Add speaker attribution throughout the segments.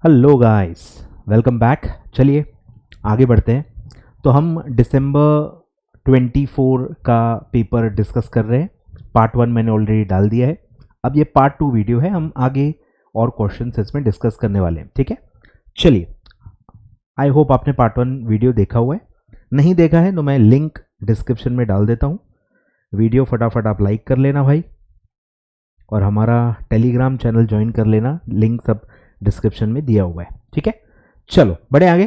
Speaker 1: Hello guys, welcome back. चलिए आगे बढ़ते हैं। तो हम दिसंबर 24 का पेपर डिस्कस कर रहे हैं। पार्ट 1 मैंने ऑलरेडी डाल दिया है। अब ये पार्ट 2 वीडियो है, हम आगे और क्वेश्चंस इसमें डिस्कस करने वाले हैं। ठीक है, चलिए। आई होप आपने पार्ट 1 वीडियो देखा हुआ है। नहीं देखा है तो मैं लिंक डिस्क्रिप्शन में डाल देता हूँ। वीडियो फटाफट आप लाइक कर लेना भाई, और हमारा टेलीग्राम चैनल ज्वाइन कर लेना, लिंक सब डिस्क्रिप्शन में दिया हुआ है। ठीक है, चलो बढ़े आगे।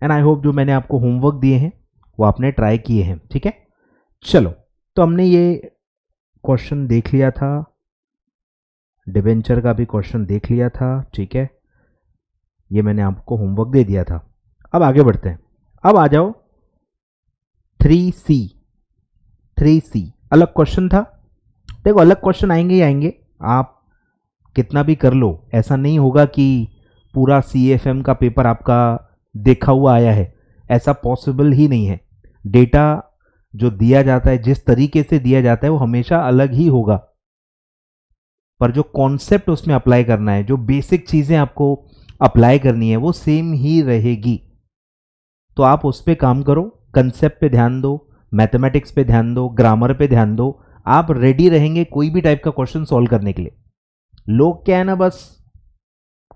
Speaker 1: एंड आई होप जो मैंने आपको होमवर्क दिए हैं वो आपने ट्राई किए हैं। ठीक है, चलो। तो हमने ये क्वेश्चन देख लिया था, डिबेंचर का भी क्वेश्चन देख लिया था। ठीक है, ये मैंने आपको होमवर्क दे दिया था। अब आगे बढ़ते हैं। अब आ जाओ 3C। 3C अलग क्वेश्चन था। देखो, अलग क्वेश्चन आएंगे ही आएंगे, आप कितना भी कर लो, ऐसा नहीं होगा कि पूरा CFM का पेपर आपका देखा हुआ आया है। ऐसा पॉसिबल ही नहीं है। डेटा जो दिया जाता है, जिस तरीके से दिया जाता है, वो हमेशा अलग ही होगा, पर जो कॉन्सेप्ट उसमें अप्लाई करना है, जो बेसिक चीजें आपको अप्लाई करनी है, वो सेम ही रहेगी। तो आप उस पर काम करो, कंसेप्ट पे ध्यान दो, मैथमेटिक्स पे ध्यान दो, ग्रामर पे ध्यान दो। आप रेडी रहेंगे कोई भी टाइप का क्वेश्चन सॉल्व करने के लिए। लोग क्या है ना, बस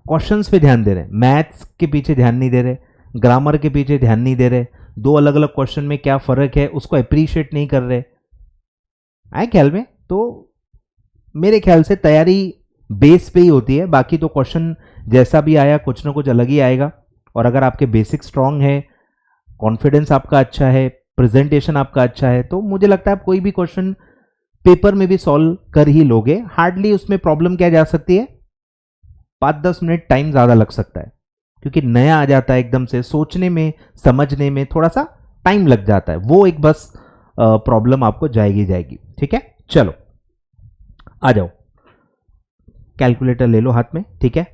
Speaker 1: क्वेश्चंस पे ध्यान दे रहे हैं, मैथ्स के पीछे ध्यान नहीं दे रहे, ग्रामर के पीछे ध्यान नहीं दे रहे, दो अलग अलग क्वेश्चन में क्या फर्क है उसको अप्रिशिएट नहीं कर रहे। आए ख्याल में? तो मेरे ख्याल से तैयारी बेस पे ही होती है, बाकी तो क्वेश्चन जैसा भी आया कुछ ना कुछ अलग ही आएगा। और अगर आपके बेसिक स्ट्रांग है, कॉन्फिडेंस आपका अच्छा है, प्रेजेंटेशन आपका अच्छा है, तो मुझे लगता है आप कोई भी क्वेश्चन पेपर में भी सॉल्व कर ही लोगे। हार्डली उसमें प्रॉब्लम क्या जा सकती है, 5-10 मिनट टाइम ज्यादा लग सकता है, क्योंकि नया आ जाता है, एकदम से सोचने में समझने में थोड़ा सा टाइम लग जाता है। वो एक बस प्रॉब्लम आपको जाएगी। ठीक है, चलो आ जाओ, कैलकुलेटर ले लो हाथ में। ठीक है।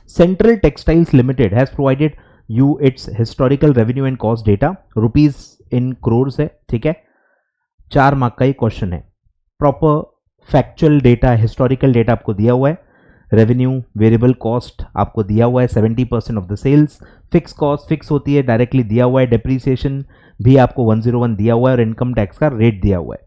Speaker 1: Central textiles limited has provided you it's historical revenue and cost data, rupees in crores है। ठीक है, 4 मार्क का ही क्वेश्चन है। Proper factual data, historical data आपको दिया हुआ है। रेवेन्यू, वेरिएबल कॉस्ट आपको दिया हुआ है 70% of the sales. Fix cost fix होती है, डायरेक्टली दिया हुआ है। डेप्रीसिएशन भी आपको 101 दिया हुआ है, और इनकम टैक्स का रेट दिया हुआ है।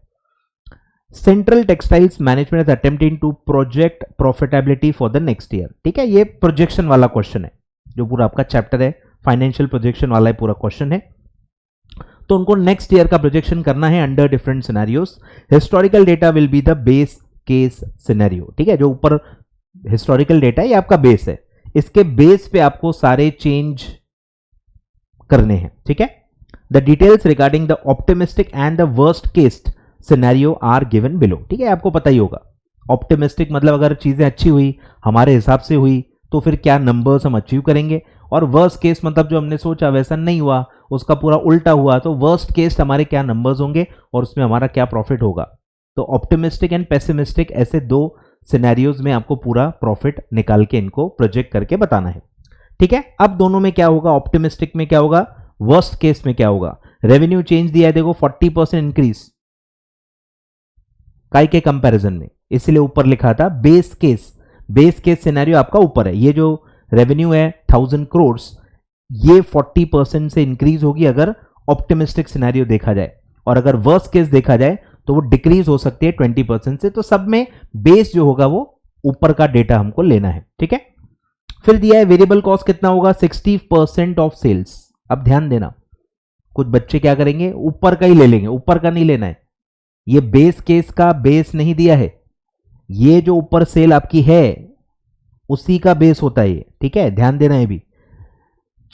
Speaker 1: Central textiles management is attempting to project profitability for the next year. ठीक है, ये प्रोजेक्शन वाला क्वेश्चन है, जो पूरा आपका चैप्टर है फाइनेंशियल प्रोजेक्शन वाला पूरा क्वेश्चन है। तो उनको नेक्स्ट ईयर का प्रोजेक्शन करना है under different scenarios. Historical data will be the base case scenario. ठीक है, जो ऊपर हिस्टोरिकल डेटा है ये आपका बेस है, इसके बेस पे आपको सारे चेंज करने हैं। ठीक है, the details regarding the optimistic and the worst case scenario are given below. ठीक है, आपको पता ही होगा ऑप्टिमिस्टिक मतलब अगर चीजें अच्छी हुई, हमारे हिसाब से हुई, तो फिर क्या नंबर्स हम अचीव करेंगे। और वर्स्ट केस मतलब जो हमने सोचा वैसा नहीं हुआ, उसका पूरा उल्टा हुआ, तो वर्स्ट केस हमारे क्या नंबर्स होंगे और उसमें हमारा क्या प्रॉफिट होगा। तो ऑप्टिमिस्टिक एंड पेसिमिस्टिक, ऐसे दो सिनेरियोज में आपको पूरा प्रॉफिट निकाल के इनको प्रोजेक्ट करके बताना है। ठीक है, अब दोनों में क्या होगा, ऑप्टिमिस्टिक में क्या होगा, वर्स्ट केस में क्या होगा। रेवेन्यू चेंज दिया है, देखो 40% इंक्रीज काय के कंपैरिजन में, इसलिए ऊपर लिखा था base case. Base case scenario आपका ऊपर है। ये जो रेवेन्यू है 1000 करोड़, ये 40% से इंक्रीज होगी अगर ऑप्टिमिस्टिक सिनेरियो देखा जाए, और अगर वर्स्ट केस देखा जाए तो वो डिक्रीज हो सकती है 20% से। तो सब में बेस जो होगा वो ऊपर का डेटा हमको लेना है। ठीक है, फिर दिया है वेरिएबल कॉस्ट कितना होगा, 60% ऑफ सेल्स। अब ध्यान देना, कुछ बच्चे क्या करेंगे, ऊपर का ही ले लेंगे, ऊपर का नहीं लेना है। ये बेस केस का बेस नहीं दिया है, ये जो ऊपर सेल आपकी है उसी का बेस होता है ये। ठीक है, ध्यान देना है भी।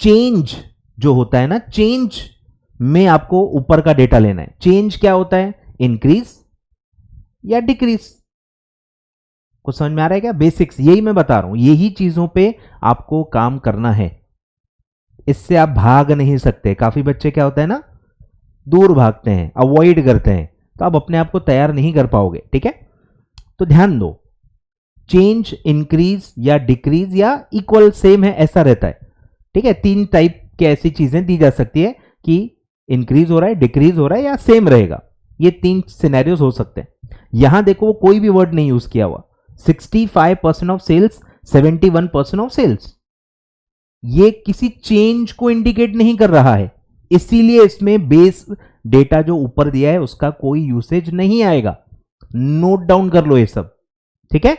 Speaker 1: चेंज जो होता है ना, चेंज में आपको ऊपर का डेटा लेना है। चेंज क्या होता है, इंक्रीज या डिक्रीज। कुछ समझ में आ रहा है क्या? बेसिक्स यही मैं बता रहा हूं, यही चीजों पे आपको काम करना है, इससे आप भाग नहीं सकते। काफी बच्चे क्या होता है ना, दूर भागते हैं, अवॉइड करते हैं, तो आप अपने आप को तैयार नहीं कर पाओगे। ठीक है, तो ध्यान दो, चेंज, इंक्रीज या डिक्रीज या इक्वल, सेम है, ऐसा रहता है। ठीक है, 3 टाइप की ऐसी चीजें दी जा सकती है कि इंक्रीज हो रहा है, डिक्रीज हो रहा है या सेम रहेगा। ये 3 सिनेरियोस हो सकते हैं। यहां देखो वो कोई भी वर्ड नहीं यूज किया हुआ, 65% ऑफ सेल्स 71% ऑफ सेल्स। ये किसी चेंज को इंडिकेट नहीं कर रहा है, इसीलिए इसमें बेस डेटा जो ऊपर दिया है उसका कोई यूसेज नहीं आएगा। नोट डाउन कर लो ये सब, ठीक है।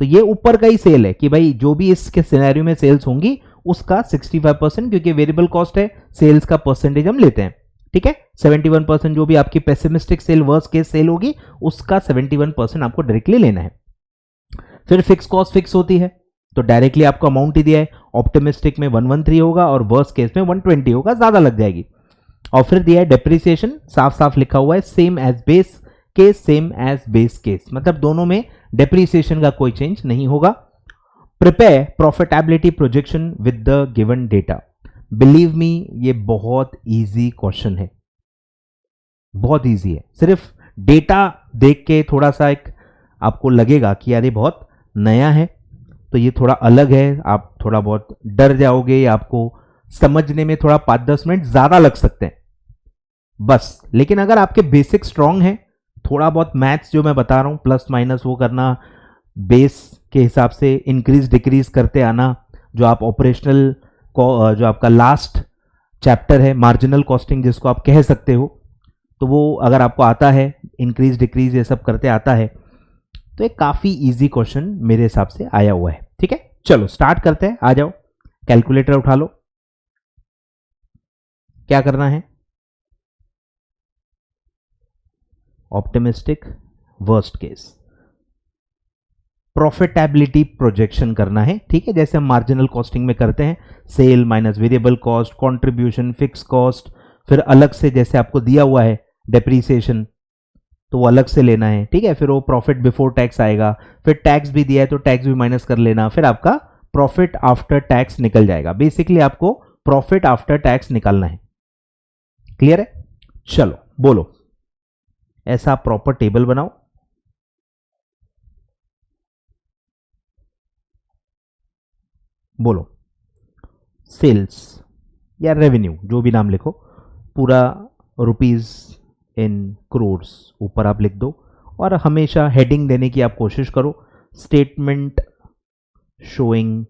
Speaker 1: तो ये ऊपर का ही सेल है कि भाई जो भी इसके सिनेरियो में सेल्स होंगी उसका 65%, क्योंकि वेरिएबल कॉस्ट है, सेल्स का परसेंटेज हम लेते हैं, ठीक है। 71% जो भी आपकी pessimistic sale, worst case sale होगी, उसका 71% आपको डायरेक्टली लेना है। फिर फिक्स कॉस्ट फिक्स होती है तो डायरेक्टली आपको अमाउंट ही दिया है, ऑप्टिमिस्टिक में 113 होगा और वर्स्ट केस में 120 होगा, ज्यादा लग जाएगी। और फिर दिया है डेप्रिसिएशन, साफ साफ लिखा हुआ है same as base case, same as base case, मतलब दोनों में डेप्रिसिएशन का कोई चेंज नहीं होगा। Prepare profitability projection with the given data. Believe me, ये बहुत इजी क्वेश्चन है, बहुत इजी है। सिर्फ डेटा देख के थोड़ा सा एक आपको लगेगा कि यार ये बहुत नया है, तो ये थोड़ा अलग है, आप थोड़ा बहुत डर जाओगे, आपको समझने में थोड़ा 5-10 मिनट ज्यादा लग सकते हैं बस। लेकिन अगर आपके बेसिक स्ट्रांग है, थोड़ा बहुत मैथ्स जो मैं बता रहा हूं प्लस माइनस वो करना, बेस के हिसाब से इंक्रीज डिक्रीज करते आना, जो आप ऑपरेशनल जो आपका लास्ट चैप्टर है मार्जिनल कॉस्टिंग जिसको आप कह सकते हो, तो वो अगर आपको आता है, इंक्रीज डिक्रीज ये सब करते आता है, तो एक काफी इजी क्वेश्चन मेरे हिसाब से आया हुआ है, ठीक है। चलो स्टार्ट करते हैं, आ जाओ कैलकुलेटर उठा लो। क्या करना है, optimistic worst case profitability projection करना है, ठीक है, जैसे हम मार्जिनल कॉस्टिंग में करते हैं, sale minus variable cost, contribution, fix cost, फिर अलग से जैसे आपको दिया हुआ है डेप्रीसिएशन तो वो अलग से लेना है, ठीक है। फिर वो प्रॉफिट बिफोर टैक्स आएगा, फिर टैक्स भी दिया है तो टैक्स भी माइनस कर लेना, फिर आपका प्रॉफिट आफ्टर टैक्स निकल जाएगा। बेसिकली आपको प्रॉफिट आफ्टर टैक्स निकालना है, क्लियर है। चलो बोलो, ऐसा प्रॉपर टेबल बनाओ, बोलो सेल्स या रेवेन्यू जो भी नाम लिखो, पूरा रुपीज इन क्रोर्स ऊपर आप लिख दो, और हमेशा हेडिंग देने की आप कोशिश करो, statement showing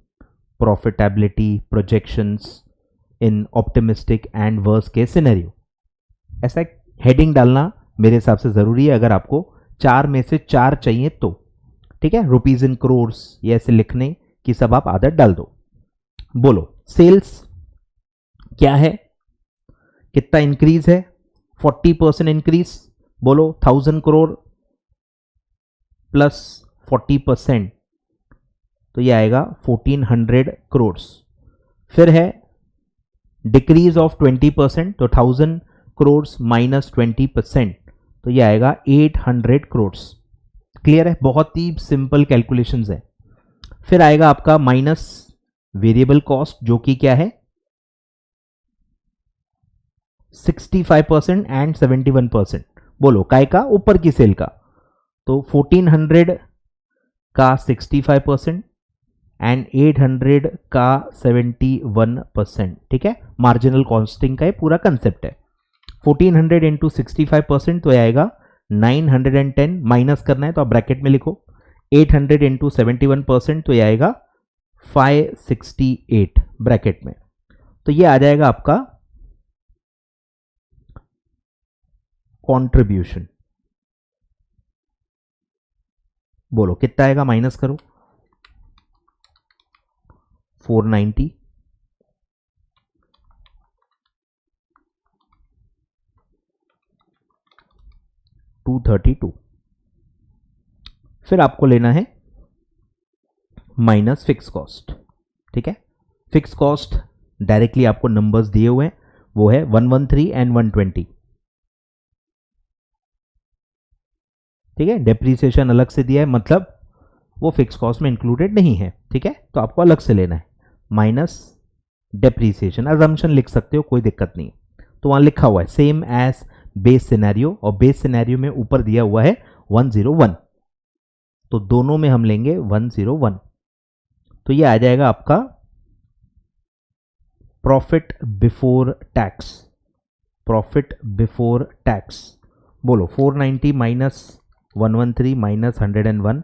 Speaker 1: profitability projections in optimistic and worst case scenario, ऐसा एक हेडिंग डालना मेरे हिसाब से जरूरी है। अगर आपको 4 में से 4 चाहिए तो, ठीक है, रुपीज इन क्रोर्स ये ऐसे लिखने की सब आप आदत डाल दो। बोलो सेल्स क्या है, कितना इंक्रीज है, 40% इंक्रीज, बोलो 1000 करोड़ प्लस 40%, तो ये आएगा 1400 करोड़। फिर है डिक्रीज ऑफ 20%, तो 1000 करोड़ माइनस 20%, तो ये आएगा 800 करोड़। क्लियर है, बहुत ही सिंपल कैलकुलेशंस है। फिर आएगा आपका माइनस वेरिएबल कॉस्ट जो कि क्या है 65% एंड 71%, बोलो काय का, ऊपर की सेल का, तो 1400 का 65% एंड 800 का 71%, ठीक है। मार्जिनल कॉस्टिंग का ये पूरा कंसेप्ट है। 1400 इंटू 65% तो आएगा 910, माइनस करना है तो आप ब्रैकेट में लिखो, 800 इंटू 71% तो ये आएगा 568 ब्रैकेट में, तो ये आ जाएगा आपका कंट्रीब्यूशन। बोलो कितना आएगा, माइनस करो, 490, $232। फिर आपको लेना है माइनस फिक्स कॉस्ट, ठीक है। फिक्स कॉस्ट डायरेक्टली आपको नंबर्स दिए हुए हैं, वो है 113 एंड 120, ठीक है। डेप्रीसिएशन अलग से दिया है, मतलब वो फिक्स कॉस्ट में इंक्लूडेड नहीं है, ठीक है, तो आपको अलग से लेना है माइनस डेप्रीसिएशन। अजम्पशन लिख सकते हो, कोई दिक्कत नहीं, तो वहां लिखा हुआ है सेम एज बेस सिनेरियो, और बेस सिनेरियो में ऊपर दिया हुआ है 101, तो दोनों में हम लेंगे 101, तो ये आ जाएगा आपका profit before tax, profit before tax. बोलो 490 माइनस 113 माइनस 101,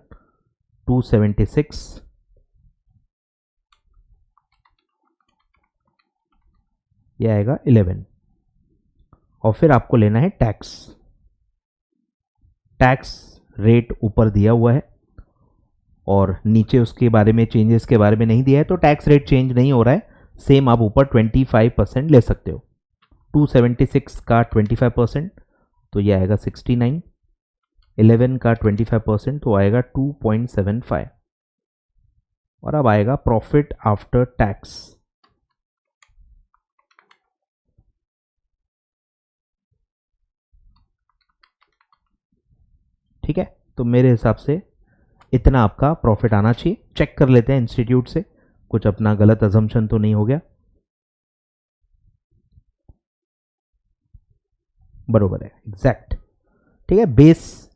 Speaker 1: 276, ये आएगा 11। और फिर आपको लेना है टैक्स। टैक्स रेट ऊपर दिया हुआ है और नीचे उसके बारे में चेंजेस के बारे में नहीं दिया है, तो टैक्स रेट चेंज नहीं हो रहा है, सेम आप ऊपर 25% ले सकते हो। 276 का 25% तो ये आएगा 69, 11 का 25% तो आएगा 2.75। और अब आएगा प्रॉफिट आफ्टर टैक्स। ठीक है, तो मेरे हिसाब से इतना आपका प्रॉफिट आना चाहिए। चेक कर लेते हैं इंस्टीट्यूट से, कुछ अपना गलत अजम्पशन तो नहीं हो गया। बरोबर है, एग्जैक्ट। ठीक है, बेस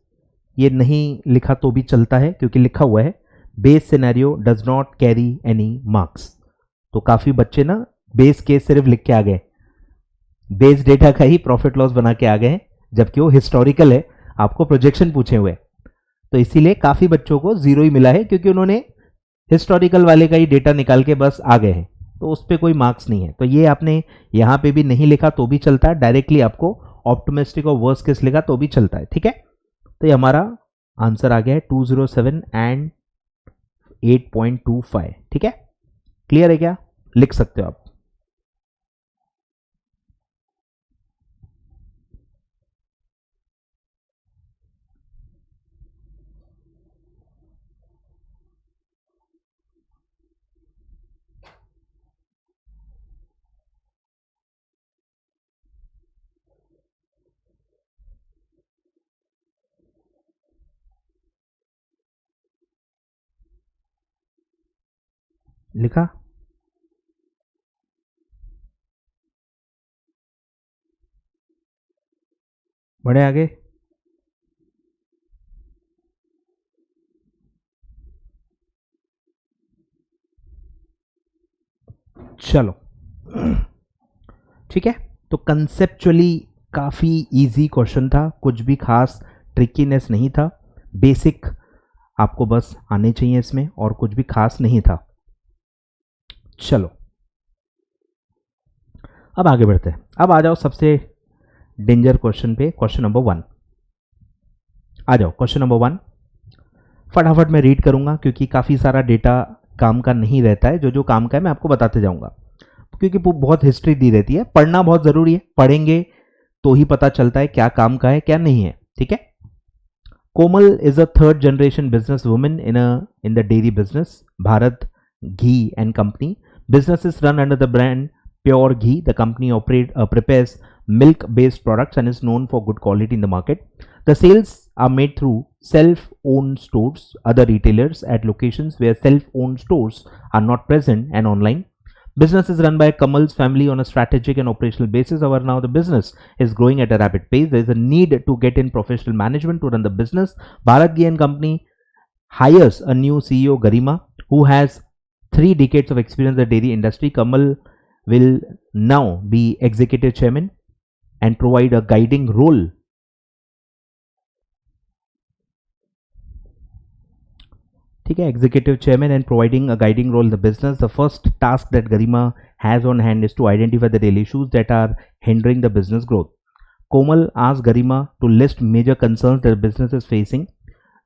Speaker 1: ये नहीं लिखा तो भी चलता है क्योंकि लिखा हुआ है base scenario does not carry any marks. तो काफी बच्चे ना बेस केस सिर्फ लिख के आ गए, बेस डेटा का ही प्रॉफिट लॉस बना के आ गए हैं, जबकि वो हिस्टोरिकल है, आपको प्रोजेक्शन पूछे हुए। तो इसीलिए काफी बच्चों को 0 ही मिला है, क्योंकि उन्होंने हिस्टोरिकल वाले का ही डेटा निकाल के बस आ गए हैं, तो उस पर कोई मार्क्स नहीं है। तो ये आपने यहां पे भी नहीं लिखा तो भी चलता है, डायरेक्टली आपको ऑप्टिमिस्टिक और वर्स्ट केस लिखा तो भी चलता है। ठीक है, तो ये हमारा आंसर आ गया है 207 एंड 8.25। ठीक है, क्लियर है क्या? लिख सकते हो आप। लिखा? बढ़े आगे। चलो ठीक है, तो कंसेप्चुअली काफी इजी क्वेश्चन था, कुछ भी खास ट्रिकीनेस नहीं था, बेसिक आपको बस आने चाहिए इसमें, और कुछ भी खास नहीं था। चलो अब आगे बढ़ते हैं। अब आ जाओ सबसे डेंजर क्वेश्चन पे, क्वेश्चन नंबर 1। आ जाओ क्वेश्चन नंबर 1। फटाफट मैं रीड करूंगा क्योंकि काफी सारा डेटा काम का नहीं रहता है, जो जो काम का है मैं आपको बताते जाऊंगा, क्योंकि बहुत हिस्ट्री दी रहती है, पढ़ना बहुत जरूरी है, पढ़ेंगे तो ही पता चलता है क्या काम का है क्या नहीं है। ठीक है, Komal is a third generation business women in the dairy business, Bharat ghee and company. Business is run under the brand Pure Ghee. The company prepares milk-based products and is known for good quality in the market. The sales are made through self-owned stores, other retailers at locations where self-owned stores are not present, and online. Business is run by Kamal's family on a strategic and operational basis. However, now the business is growing at a rapid pace. There is a need to get in professional management to run the business. Bharat Ghee and Company hires a new CEO, Garima, who has 3 decades of experience in the dairy industry. Kamal will now be executive chairman and provide a guiding role. ठीक है, executive chairman and providing a guiding role in the business. The first task that Garima has on hand is to identify the daily issues that are hindering the business growth. Komal asked Garima to list major concerns that the business is facing.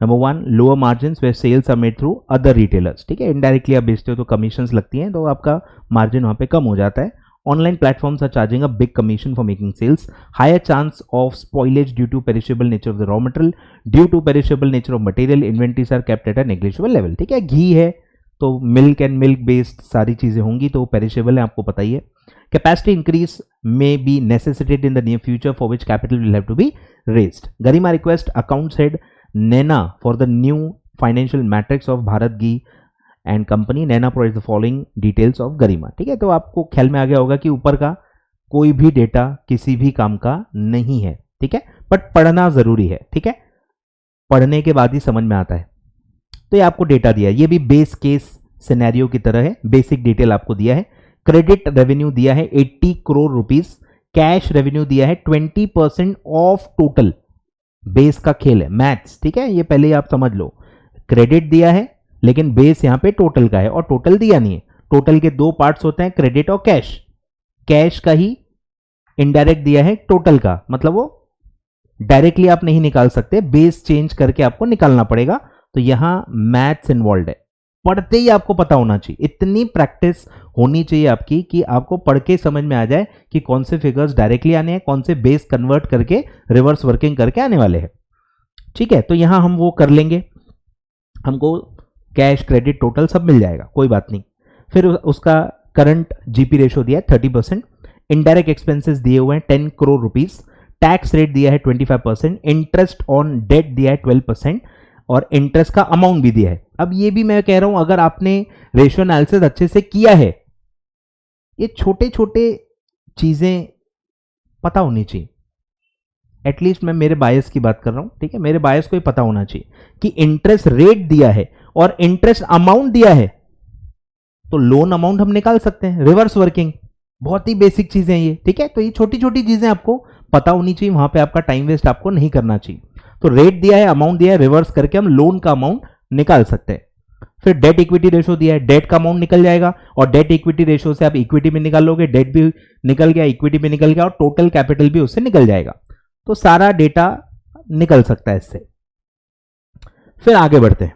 Speaker 1: Number 1, lower margin where sales are made through other retailers. ठीक है, indirectly आप बेचते हो तो commissions लगती हैं, तो आपका मार्जिन वहां पे कम हो जाता है। Online platforms are charging a big commission for making sales, higher chance of spoilage due to perishable nature of the raw material, due to perishable nature of material, inventories are kept at a negligible level. ठीक है, घी है तो milk and milk based सारी चीजें होंगी, तो perishable है, आपको पता ही है। Capacity increase may be necessitated in the near future, for which capital will have to be raised. Garima request accounts head Nena for the new financial matrix of Bharat Ghee and Company. Nena provides the following details of Garima. ठीक है, तो आपको ख्याल में आ गया होगा कि ऊपर का कोई भी डेटा किसी भी काम का नहीं है। ठीक है, बट पढ़ना जरूरी है। ठीक है, पढ़ने के बाद ही समझ में आता है। तो ये आपको डेटा दिया है, ये भी बेस केस सिनेरियो की तरह है, बेसिक डिटेल आपको दिया है। क्रेडिट रेवेन्यू दिया है 80 करोड़ रुपीस, कैश रेवेन्यू दिया है 20% ऑफ टोटल। बेस का खेल है, मैथ्स। ठीक है, ये पहले आप समझ लो, क्रेडिट दिया है लेकिन बेस यहां पे टोटल का है, और टोटल दिया नहीं है। टोटल के 2 पार्ट्स होते हैं, क्रेडिट और कैश। कैश का ही इनडायरेक्ट दिया है टोटल का, मतलब वो डायरेक्टली आप नहीं निकाल सकते, बेस चेंज करके आपको निकालना पड़ेगा। तो यहां मैथ्स इन्वॉल्व है, पढ़ते ही आपको पता होना चाहिए, इतनी प्रैक्टिस होनी चाहिए आपकी कि आपको पढ़ के समझ में आ जाए कि कौन से फिगर्स डायरेक्टली आने हैं, कौन से बेस कन्वर्ट करके रिवर्स वर्किंग करके आने वाले हैं। ठीक है, तो यहां हम वो कर लेंगे, हमको कैश क्रेडिट टोटल सब मिल जाएगा, कोई बात नहीं। फिर उसका करंट जीपी रेशो दिया है 30%, इनडायरेक्ट एक्सपेंसेस दिए हुए हैं 10 करोड़ रुपीस, टैक्स रेट दिया है 25%, इंटरेस्ट ऑन डेट दिया है 12% और इंटरेस्ट का अमाउंट भी दिया है। अब ये भी मैं कह रहा हूं, अगर आपने रेशियो एनालिसिस अच्छे से किया है, ये छोटे छोटे चीजें पता होनी चाहिए। एटलीस्ट मैं मेरे बायस की बात कर रहा हूं, ठीक है, मेरे बायस को ही पता होना चाहिए कि इंटरेस्ट रेट दिया है और इंटरेस्ट अमाउंट दिया है, तो लोन अमाउंट हम निकाल सकते हैं, रिवर्स वर्किंग, बहुत ही बेसिक चीजें ये। ठीक है, तो ये छोटी छोटी चीजें आपको पता होनी चाहिए, वहां पे आपका टाइम वेस्ट आपको नहीं करना चाहिए। तो रेट दिया है, अमाउंट दिया है, रिवर्स करके हम लोन का अमाउंट निकाल सकते हैं। फिर डेट इक्विटी रेशो दिया है, डेट का अमाउंट निकल जाएगा और डेट इक्विटी रेशो से आप इक्विटी में निकालोगे, डेट भी निकल गया, इक्विटी भी निकल गया और टोटल कैपिटल भी उससे निकल जाएगा। तो सारा डेटा निकल सकता है इससे। फिर आगे बढ़ते हैं।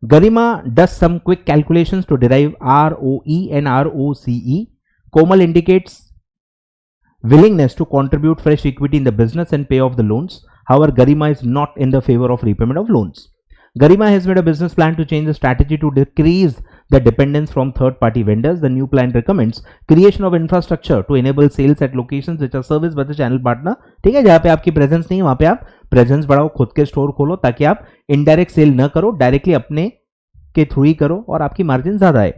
Speaker 1: Garima does some quick calculations to derive ROE and ROCE. Komal indicates willingness to contribute fresh equity in the business and pay off the loans. However, Garima is not in the favor of repayment of loans. Garima has made a business plan to change the strategy to decrease the dependence from third-party vendors. The new plan recommends creation of infrastructure to enable sales at locations which are serviced by the channel partner. ठीक है, जहां पे आपकी presence नहीं है वहां पे आप प्रेजेंस बढ़ाओ, खुद के स्टोर खोलो ताकि आप इनडायरेक्ट सेल न करो, डायरेक्टली अपने के थ्रू ही करो और आपकी मार्जिन ज्यादा आए।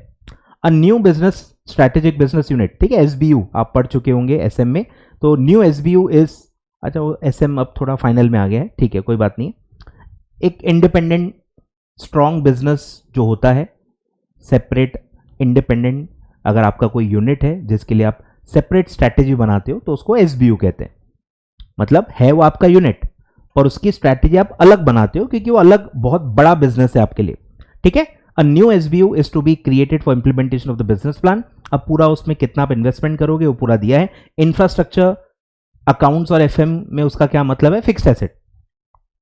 Speaker 1: A new business strategic business unit, ठीक है, SBU आप पढ़ चुके होंगे SM में, तो न्यू SBU इज, अच्छा वो SM अब थोड़ा फाइनल में आ गया है, ठीक है, कोई बात नहीं। एक इंडिपेंडेंट स्ट्रॉन्ग बिजनेस जो होता है, सेपरेट इंडिपेंडेंट, अगर आपका कोई यूनिट है जिसके लिए आप सेपरेट स्ट्रैटेजी बनाते हो तो उसको SBU कहते हैं। मतलब है वो आपका यूनिट पर उसकी स्ट्रैटेजी आप अलग बनाते हो क्योंकि वो अलग बहुत बड़ा बिजनेस है आपके लिए। ठीक है, a new SBU is to be created for implementation of the business plan. अब पूरा उसमें कितना आप इन्वेस्टमेंट करोगे वो पूरा दिया है। इंफ्रास्ट्रक्चर, अकाउंट्स और FM में उसका क्या मतलब है, फिक्स्ड एसेट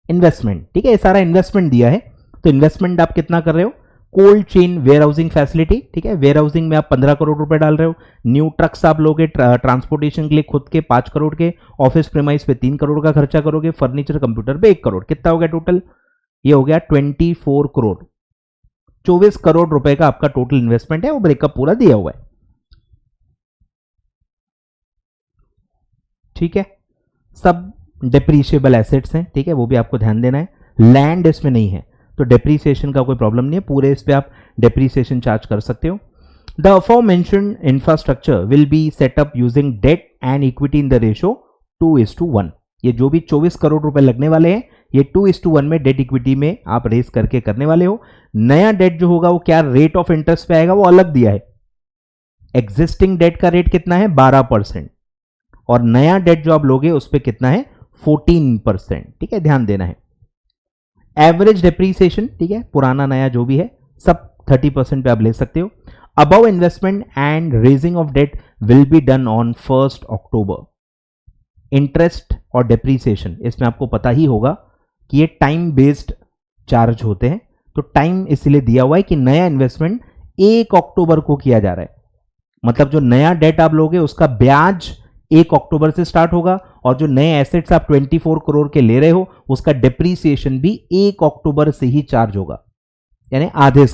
Speaker 1: इन्वेस्टमेंट। ठीक है, ये सारा इन्वेस्टमेंट दिया है। तो इन्वेस्टमेंट आप कितना कर रहे हो, cold chain warehousing facility, ठीक है, वेयर हाउसिंग में आप 15 करोड़ रुपए डाल रहे हो। न्यू ट्रक्स आप लोगे ट्रांसपोर्टेशन के लिए खुद के 5 करोड़ के, ऑफिस प्रीमाइस पे 3 करोड़ का खर्चा करोगे, फर्नीचर कंप्यूटर पे 1 करोड़, कितना हो गया टोटल, ये हो गया 24 करोड़, 24 करोड़ रुपए का आपका टोटल इन्वेस्टमेंट है। वो ब्रेकअप पूरा दिया हुआ है। ठीक है, सब डेप्रीशिएबल एसेट्स हैं, ठीक है, वो भी आपको ध्यान देना है। लैंड इसमें नहीं है तो डेप्रीसिएशन का कोई प्रॉब्लम नहीं है, पूरे इस पे आप डेप्रीसिएशन चार्ज कर सकते हो। The aforementioned infrastructure will be set up using debt and equity in the ratio 2:1। ये जो भी 24 करोड़ रुपए लगने वाले हैं ये 2:1 में डेट इक्विटी में आप रेस करके करने वाले हो। नया डेट जो होगा वो क्या रेट ऑफ इंटरेस्ट पे आएगा वो अलग दिया है। एग्जिस्टिंग डेट का रेट कितना है 12% और नया डेट जो आप लोगे उस पर कितना है 14%। ठीक है, ध्यान देना है। एवरेज डेप्रीसिएशन, ठीक है, पुराना नया जो भी है सब 30% पे आप ले सकते हो। Above investment and raising of debt will be done on 1 October. Interest और डेप्रीसिएशन इसमें आपको पता ही होगा कि ये टाइम बेस्ड चार्ज होते हैं, तो टाइम इसलिए दिया हुआ है कि नया इन्वेस्टमेंट 1 अक्टूबर को किया जा रहा है। मतलब जो नया डेट आप लोगे उसका ब्याज 1 अक्टूबर से स्टार्ट होगा और जो नए एसेट्स आप 24 करोड़ के ले रहे हो उसका डेप्रीसिएशन भी 1 अक्टूबर से ही चार्ज होगा, यानी आधे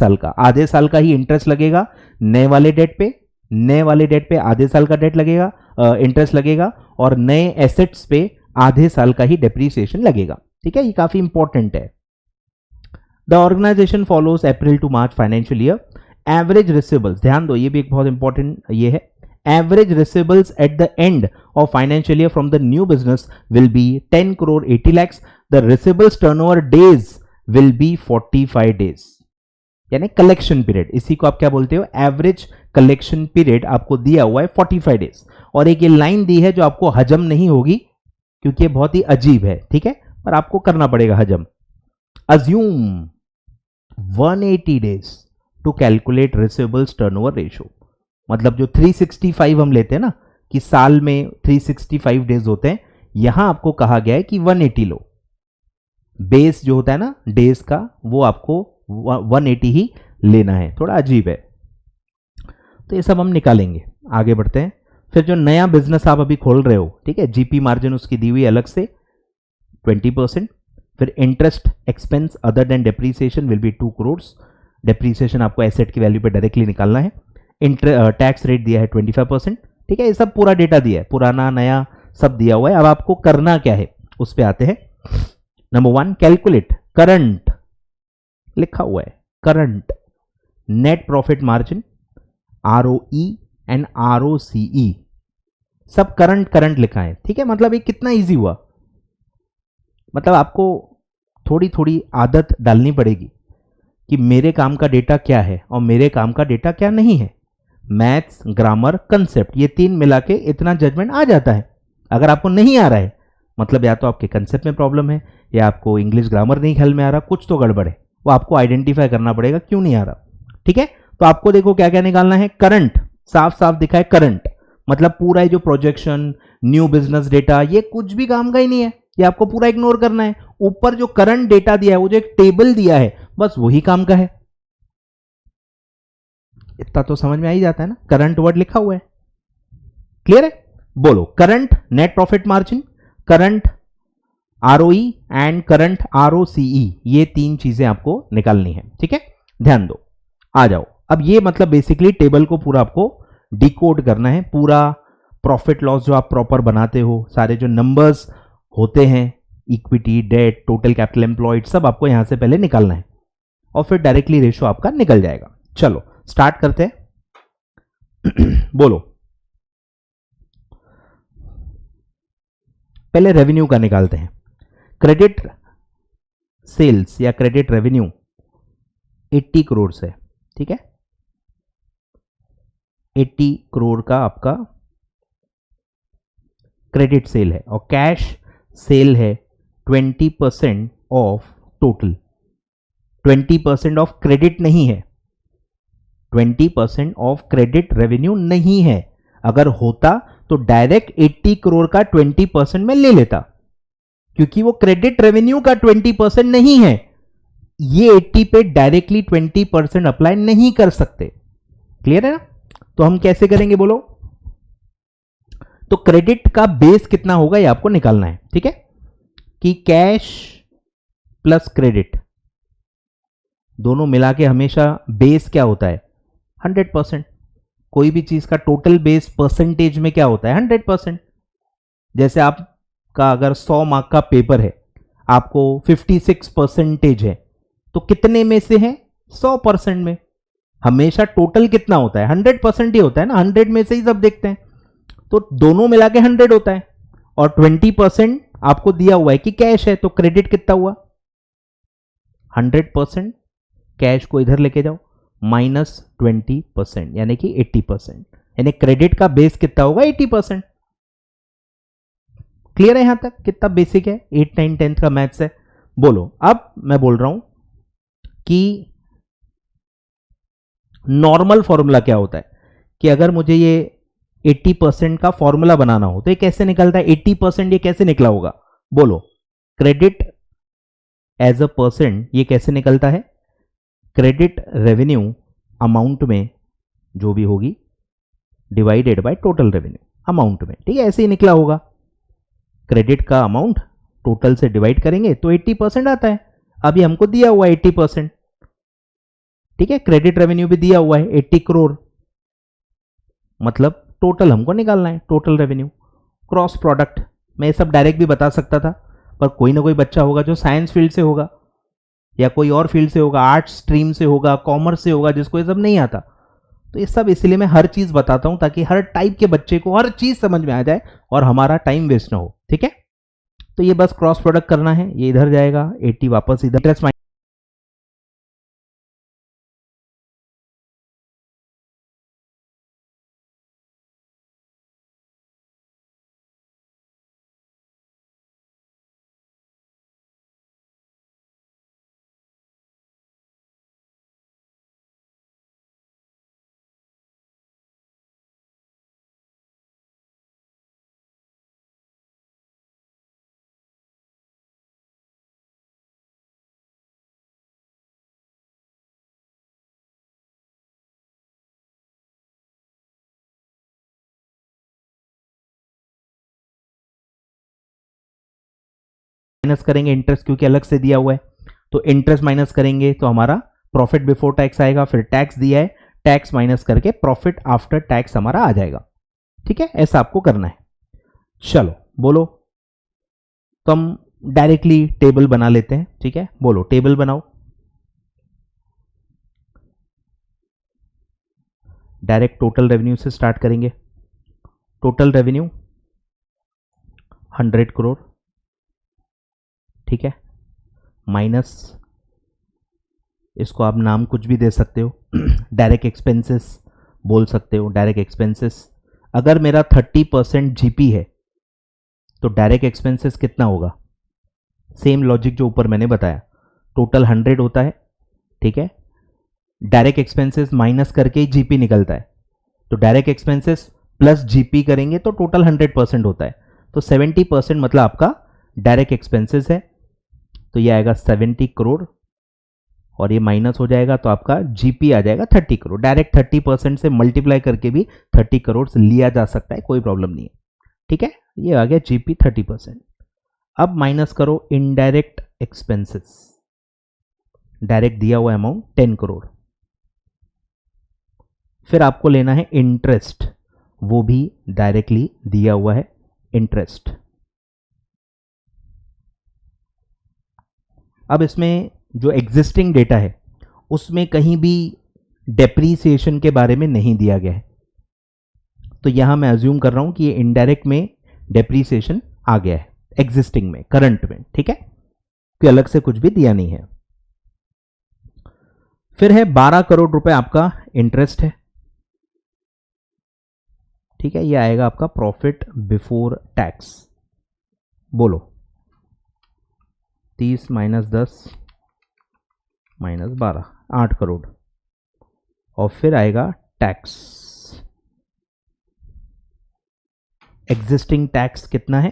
Speaker 1: साल का ही इंटरेस्ट लगेगा नए वाले डेट पे, नए वाले डेट पे आधे साल का डेट लगेगा, इंटरेस्ट लगेगा और नए एसेट्स पे आधे साल का ही डेप्रीसिएशन लगेगा। ठीक है, ये काफी इंपॉर्टेंट है। The organisation follows April to March financial year. Average receivables, ध्यान दो ये भी एक बहुत इंपॉर्टेंट ये है। Average receivables at the end of financial year from the new business will be 10 crore 80 lakhs. The receivables turnover days will be 45 days. यानी collection period, इसी को आप क्या बोलते हो, एवरेज कलेक्शन पीरियड आपको दिया हुआ है 45 डेज। और एक ये लाइन दी है जो आपको हजम नहीं होगी क्योंकि ये बहुत ही अजीब है, ठीक है, पर आपको करना पड़ेगा हजम। Assume 180 days to calculate receivables turnover ratio. मतलब जो 365 हम लेते हैं ना कि साल में 365 डेज होते हैं, यहां आपको कहा गया है कि 180 लो। बेस जो होता है ना डेज का, वो आपको 180 ही लेना है। थोड़ा अजीब है, तो ये सब हम निकालेंगे। आगे बढ़ते हैं। फिर जो नया बिजनेस आप अभी खोल रहे हो, ठीक है, जीपी मार्जिन उसकी दी हुई अलग से 20%। फिर interest expense other than depreciation will be 2 crore. Depreciation आपको एसेट की वैल्यू पे डायरेक्टली निकालना है। टैक्स रेट दिया है 25%। ठीक है, ये सब पूरा डेटा दिया है, पुराना नया सब दिया हुआ है। अब आपको करना क्या है उस पर आते हैं। नंबर 1, कैलकुलेट करंट, लिखा हुआ है current net profit margin, ROE and ROCE, सब करंट करंट लिखा है। ठीक है, मतलब ये कितना इजी हुआ। मतलब आपको थोड़ी थोड़ी आदत डालनी पड़ेगी कि मेरे काम का डेटा क्या है और मेरे काम का डेटा क्या नहीं है। मैथ्स, ग्रामर, कंसेप्ट, ये तीन मिला के इतना जजमेंट आ जाता है। अगर आपको नहीं आ रहा है, मतलब या तो आपके कंसेप्ट में प्रॉब्लम है या आपको इंग्लिश ग्रामर नहीं ख्याल में आ रहा, कुछ तो गड़बड़ है। वो आपको आइडेंटिफाई करना पड़ेगा क्यों नहीं आ रहा। ठीक है, तो आपको देखो क्या क्या निकालना है। करंट साफ साफ दिखा है, करंट मतलब पूरा जो प्रोजेक्शन, न्यू बिजनेस डेटा, ये कुछ भी काम का ही नहीं है, ये आपको पूरा इग्नोर करना है। ऊपर जो करंट डेटा दिया है, वो जो एक टेबल दिया है, बस वही काम का है। इतना तो समझ में आ ही जाता है ना, करंट वर्ड लिखा हुआ है। क्लियर है? बोलो, current net profit margin, current ROE and current ROCE, ये तीन चीजें आपको निकालनी है। ठीक है, ध्यान दो। आ जाओ, अब ये मतलब बेसिकली टेबल को पूरा आपको डिकोड करना है। पूरा प्रॉफिट लॉस जो आप प्रॉपर बनाते हो, सारे जो नंबर्स होते हैं, equity, debt, total capital employed, सब आपको यहां से पहले निकालना है और फिर डायरेक्टली रेशो आपका निकल जाएगा। चलो स्टार्ट करते हैं। बोलो, पहले रेवेन्यू का निकालते हैं। क्रेडिट सेल्स या क्रेडिट रेवेन्यू 80 करोड़ से, ठीक है, 80 करोड़ का आपका क्रेडिट सेल है और कैश सेल है 20% ऑफ टोटल। 20% ऑफ क्रेडिट नहीं है, 20% ऑफ क्रेडिट रेवेन्यू नहीं है। अगर होता तो डायरेक्ट 80 करोड़ का 20% में ले लेता, क्योंकि वो क्रेडिट रेवेन्यू का 20% नहीं है। ये 80 पे डायरेक्टली 20% अप्लाई नहीं कर सकते। क्लियर है ना? तो हम कैसे करेंगे बोलो? तो क्रेडिट का बेस कितना होगा ये आपको निकालना है। ठीक है, कि कैश प्लस क्रेडिट दोनों मिला के हमेशा बेस क्या होता है? 100%। कोई भी चीज का टोटल बेस परसेंटेज में क्या होता है? 100%। जैसे आपका अगर 100 मार्क का पेपर है, आपको 56 परसेंटेज है, तो कितने में से है? 100% में। हमेशा टोटल कितना होता है? 100% ही होता है ना, 100 में से ही सब देखते हैं। तो दोनों मिला के 100 होता है और 20% आपको दिया हुआ है कि कैश है, तो क्रेडिट कितना हुआ? 100%। कैश को इधर लेके जाओ, -20% यानी कि 80%, यानी क्रेडिट का बेस कितना होगा? 80%। क्लियर है यहां तक? कितना बेसिक है, 8, 9, 10 का मैथ्स है। बोलो, अब मैं बोल रहा हूं कि नॉर्मल फॉर्मूला क्या होता है, कि अगर मुझे ये 80% का फॉर्मूला बनाना हो तो ये कैसे निकलता है? 80% ये कैसे निकला होगा? बोलो, क्रेडिट एज अ परसेंट ये कैसे निकलता है? क्रेडिट रेवेन्यू अमाउंट में जो भी होगी divided by total revenue amount में। ठीक है, ऐसे ही निकला होगा। क्रेडिट का अमाउंट टोटल से डिवाइड करेंगे तो 80% आता है। अभी हमको दिया हुआ है 80%। ठीक है, क्रेडिट रेवेन्यू भी दिया हुआ है 80 करोड़, मतलब टोटल हमको निकालना है, टोटल रेवेन्यू। क्रॉस प्रोडक्ट मैं ये सब डायरेक्ट भी बता सकता था, पर कोई ना कोई बच्चा होगा जो साइंस फील्ड से होगा या कोई और फील्ड से होगा, आर्ट्स स्ट्रीम से होगा, कॉमर्स से होगा, जिसको ये सब नहीं आता। तो ये सब इसलिए मैं हर चीज बताता हूं ताकि हर टाइप के बच्चे को हर चीज समझ में आ जाए और हमारा टाइम वेस्ट ना हो। ठीक है, तो ये बस क्रॉस प्रोडक्ट करना है, ये इधर जाएगा 80 वापस इधर। माइनस करेंगे इंटरेस्ट, क्योंकि अलग से दिया हुआ है, तो इंटरेस्ट माइनस करेंगे तो हमारा प्रॉफिट बिफोर टैक्स आएगा, फिर टैक्स दिया है, टैक्स माइनस करके प्रॉफिट आफ्टर टैक्स हमारा आ जाएगा। ठीक है, ऐसा आपको करना है। चलो बोलो, तो हम डायरेक्टली टेबल बना लेते हैं। ठीक है, बोलो टेबल बनाओ। डायरेक्ट टोटल रेवेन्यू से स्टार्ट करेंगे। Total revenue 100 crore. ठीक है, माइनस, इसको आप नाम कुछ भी दे सकते हो, डायरेक्ट एक्सपेंसेस बोल सकते हो। डायरेक्ट एक्सपेंसेस, अगर मेरा 30% जीपी है तो डायरेक्ट एक्सपेंसेस कितना होगा? सेम लॉजिक जो ऊपर मैंने बताया, टोटल 100 होता है। ठीक है, डायरेक्ट एक्सपेंसेस माइनस करके ही जीपी निकलता है, तो डायरेक्ट एक्सपेंसेस प्लस जीपी करेंगे तो टोटल 100% होता है। तो 70% मतलब आपका डायरेक्ट एक्सपेंसेस है, तो ये आएगा 70 करोड़, और ये माइनस हो जाएगा तो आपका जीपी आ जाएगा 30 करोड़। डायरेक्ट 30% से मल्टीप्लाई करके भी 30 करोड़ से लिया जा सकता है, कोई प्रॉब्लम नहीं है। ठीक है, ये आ गया जीपी 30%। अब माइनस करो इनडायरेक्ट एक्सपेंसेस। डायरेक्ट दिया हुआ अमाउंट 10 करोड़। फिर आपको लेना है इंटरेस्ट, वो भी डायरेक्टली दिया हुआ है, इंटरेस्ट। अब इसमें जो एग्जिस्टिंग डेटा है उसमें कहीं भी डेप्रीसिएशन के बारे में नहीं दिया गया है, तो यहां मैं अज्यूम कर रहा हूं कि ये इनडायरेक्ट में डेप्रीसिएशन आ गया है, एग्जिस्टिंग में, करंट में। ठीक है, कि अलग से कुछ भी दिया नहीं है। फिर है 12 करोड़ रुपए आपका इंटरेस्ट है। ठीक है, ये आएगा आपका प्रॉफिट बिफोर टैक्स। बोलो 30 माइनस 10 माइनस 12, 8 करोड़। और फिर आएगा टैक्स। एग्जिस्टिंग टैक्स कितना है?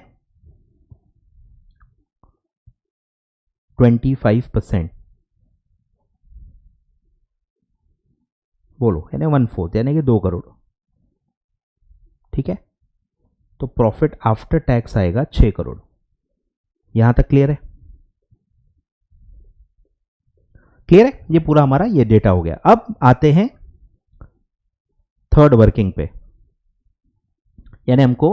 Speaker 1: 25%। बोलो, यानी 1/4, यानी कि 2 करोड़। ठीक है, तो प्रॉफिट आफ्टर टैक्स आएगा 6 करोड़। यहां तक क्लियर है? क्लियर है, ये पूरा हमारा ये डेटा हो गया। अब आते हैं थर्ड वर्किंग पे, यानी हमको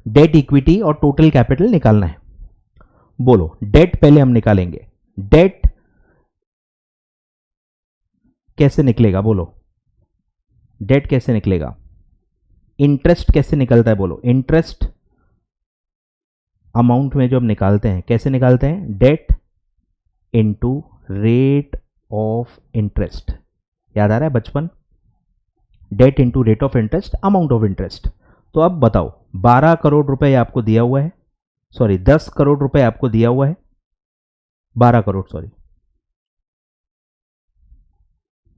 Speaker 1: डेट, इक्विटी और टोटल कैपिटल निकालना है। बोलो, डेट पहले हम निकालेंगे। डेट कैसे निकलेगा? बोलो, डेट कैसे निकलेगा? इंटरेस्ट कैसे निकलता है? बोलो, इंटरेस्ट अमाउंट में जो हम निकालते हैं, कैसे निकालते हैं? Debt into rate of interest. याद आ रहा है बचपन? Debt into rate of interest, amount of interest. तो अब बताओ, 12 करोड़ रुपए आपको दिया हुआ है, सॉरी 10 करोड़ रुपए आपको दिया हुआ है, 12 करोड़, सॉरी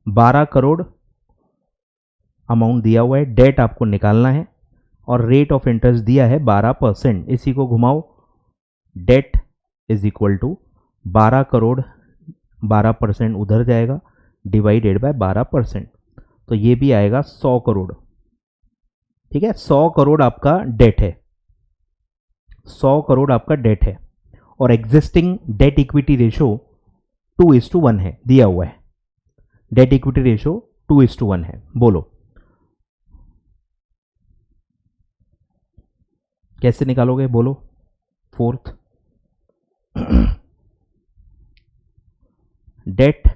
Speaker 1: 12 करोड़ अमाउंट दिया हुआ है, डेट आपको निकालना है, और रेट ऑफ इंटरेस्ट दिया है 12%। इसी को घुमाओ, debt is equal to 12 crore, 12% उधर जाएगा, डिवाइडेड बाय 12%, तो ये भी आएगा 100 करोड़। ठीक है, 100 करोड़ आपका डेट है, 100 करोड़ आपका डेट है, और एग्जिस्टिंग डेट इक्विटी रेशो 2:1 है, दिया हुआ है। डेट इक्विटी रेशो 2:1 है। बोलो कैसे निकालोगे? बोलो fourth. Debt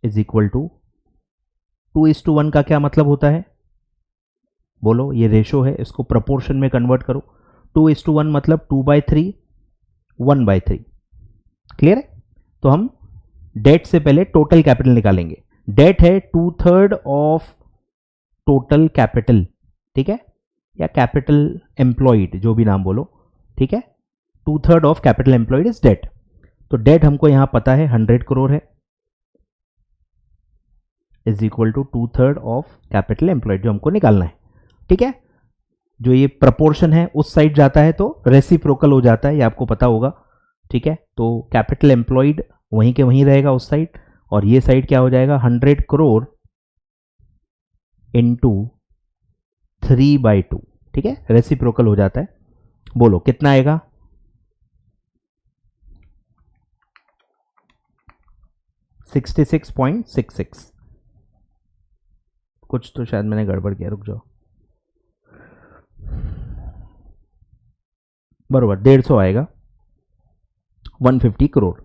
Speaker 1: is equal to 2:1 का क्या मतलब होता है? बोलो, ये रेशो है, इसको प्रपोर्शन में कन्वर्ट करो। 2:1 मतलब 2/3, 1/3। क्लियर है? तो हम डेट से पहले टोटल कैपिटल निकालेंगे। डेट है 2/3 ऑफ टोटल कैपिटल। ठीक है, या कैपिटल एम्प्लॉयड, जो भी नाम बोलो। ठीक है, 2/3 of capital employed is debt. तो डेट हमको यहां पता है 100 करोड़ है, is equal to 2/3 of capital employed, जो हमको निकालना है। ठीक है, जो ये प्रपोर्शन है उस साइड जाता है तो रेसिप्रोकल हो जाता है, ये आपको पता होगा। ठीक है, तो कैपिटल एम्प्लॉयड वहीं के वहीं रहेगा उस साइड, और ये साइड क्या हो जाएगा? 100 करोड़ इंटू 3/2। ठीक है, रेसिप्रोकल हो जाता है। बोलो कितना आएगा? 66.66। कुछ तो शायद मैंने गड़बड़ किया, रुक जाओ। बरोबर 150 आएगा, 150 करोड़।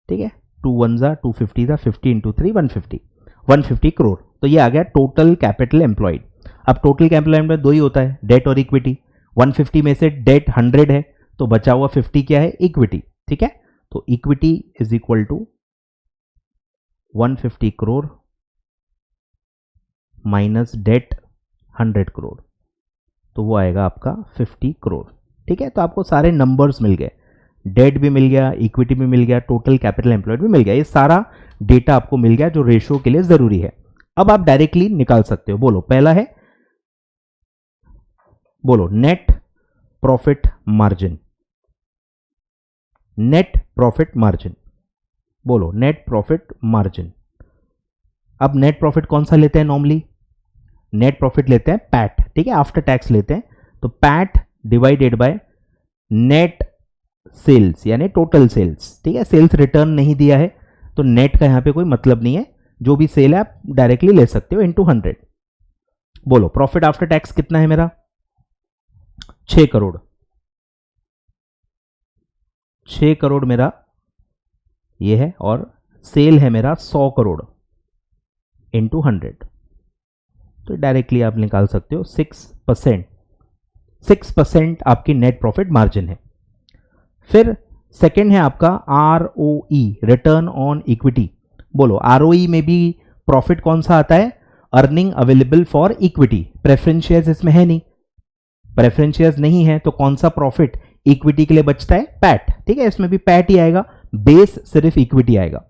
Speaker 1: ठीक है, 2 1 जा 250 था, 50 इंटू 3 150, 150 करोड़। तो ये आ गया टोटल कैपिटल एम्प्लॉयड। अब टोटल कैपिटल एम्प्लॉयड दो ही होता है, डेट और इक्विटी। 150 में से डेट 100 है, तो बचा हुआ 50 क्या है, इक्विटी। ठीक है, तो equity is equal to 150 crore minus debt 100 crore, तो वो आएगा आपका 50 करोड़। ठीक है, तो आपको सारे नंबर्स मिल गए, डेट भी मिल गया, इक्विटी भी मिल गया, टोटल कैपिटल एम्प्लॉयड भी मिल गया। ये सारा डेटा आपको मिल गया जो रेशियो के लिए जरूरी है। अब आप डायरेक्टली निकाल सकते हो। बोलो, पहला है, बोलो net profit margin. Net profit margin, बोलो नेट प्रॉफिट मार्जिन। अब नेट प्रॉफिट कौन सा लेते हैं नॉर्मली? नेट प्रॉफिट लेते हैं पैट। ठीक है, आफ्टर टैक्स लेते हैं, तो PAT divided by net sales यानी टोटल सेल्स। ठीक है, सेल्स रिटर्न नहीं दिया है तो नेट का यहां पे कोई मतलब नहीं है, जो भी सेल है आप डायरेक्टली ले सकते हो, इनटू 100। बोलो प्रॉफिट आफ्टर टैक्स कितना है मेरा? 6 करोड़। 6 करोड़ मेरा ये है, और सेल है मेरा 100 करोड़ इंटू 100, तो डायरेक्टली आप निकाल सकते हो 6%। 6% आपकी नेट प्रॉफिट मार्जिन है। फिर सेकंड है आपका ROE, रिटर्न ऑन इक्विटी। बोलो ROE में भी प्रॉफिट कौन सा आता है? Earning available for equity. Preference shares इसमें है नहीं, प्रेफरेंस शेयर्स नहीं है, तो कौन सा प्रॉफिट इक्विटी के लिए बचता है? पैट। ठीक है, इसमें भी पैट ही आएगा, बेस सिर्फ इक्विटी आएगा।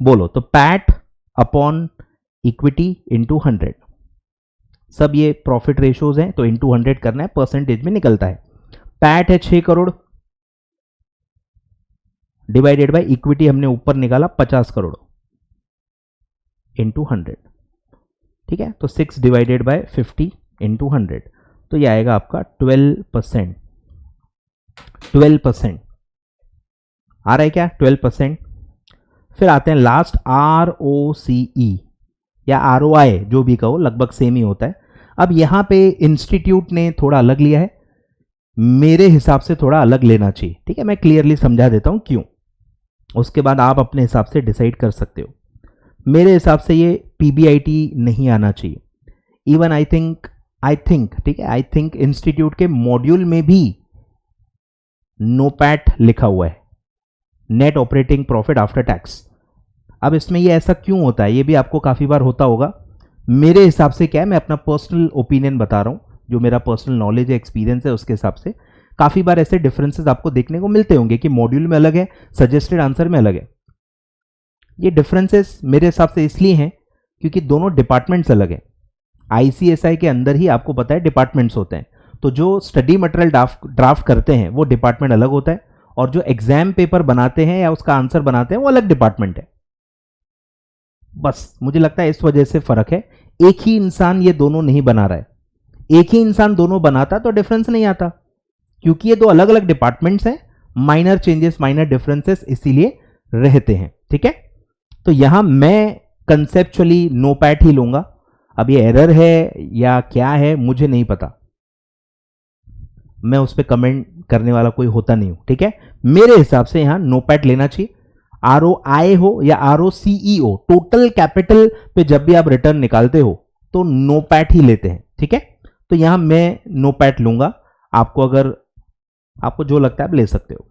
Speaker 1: बोलो, तो पैट अपॉन इक्विटी इंटू 100, सब ये प्रॉफिट रेशियोज हैं, तो इंटू 100 करना है, परसेंटेज में निकलता है। पैट है 6 करोड़ डिवाइडेड बाय इक्विटी हमने ऊपर निकाला 50 करोड़ इंटू 100। ठीक है, तो 6 डिवाइडेड बाय 50 इंटू 100, तो ये आएगा आपका 12%। 12% आ रहा है क्या? 12%। फिर आते हैं लास्ट ROCE या ROI, जो भी कहो, लगभग सेम ही होता है। अब यहां पे इंस्टीट्यूट ने थोड़ा अलग लिया है, मेरे हिसाब से थोड़ा अलग लेना चाहिए। ठीक है, मैं क्लियरली समझा देता हूं क्यों, उसके बाद आप अपने हिसाब से डिसाइड कर सकते हो। मेरे हिसाब से ये PBIT नहीं आना चाहिए। इवन आई थिंक ठीक है, आई थिंक इंस्टीट्यूट के मॉड्यूल में भी नोपैट लिखा हुआ है, net operating profit after tax. अब इसमें ये ऐसा क्यों होता है, ये भी आपको काफी बार होता होगा। मेरे हिसाब से क्या है, मैं अपना पर्सनल ओपिनियन बता रहा हूं, जो मेरा पर्सनल नॉलेज है, एक्सपीरियंस है, उसके हिसाब से काफी बार ऐसे डिफरेंसेस आपको देखने को मिलते होंगे कि मॉड्यूल में अलग है, सजेस्टेड आंसर में अलग है। ये डिफरेंसेस मेरे हिसाब से इसलिए हैं क्योंकि दोनों डिपार्टमेंट्स अलग हैं। ICSI के अंदर ही आपको पता है डिपार्टमेंट्स होते हैं, तो जो स्टडी मटेरियल ड्राफ्ट करते हैं वो डिपार्टमेंट अलग होता है, और जो एग्जाम पेपर बनाते हैं या उसका आंसर बनाते हैं वो अलग डिपार्टमेंट है। बस मुझे लगता है इस वजह से फर्क है। एक ही इंसान ये दोनों नहीं बना रहा है, एक ही इंसान दोनों बनाता तो डिफरेंस नहीं आता, क्योंकि ये दो अलग अलग डिपार्टमेंट्स हैं। माइनर चेंजेस, माइनर डिफरेंसेस इसीलिए रहते हैं। ठीक है, तो यहां मैं कंसेप्चुअली नोपैट ही लूंगा। अब ये एरर है या क्या है मुझे नहीं पता, मैं उस पर कमेंट करने वाला कोई होता नहीं हूं। ठीक है, मेरे हिसाब से यहां नोपैट लेना चाहिए। ROI हो या ROCE हो, टोटल कैपिटल पे जब भी आप रिटर्न निकालते हो तो नोपैट ही लेते हैं। ठीक है, तो यहां मैं नोपैट लूंगा। आपको अगर आपको जो लगता है आप ले सकते हो।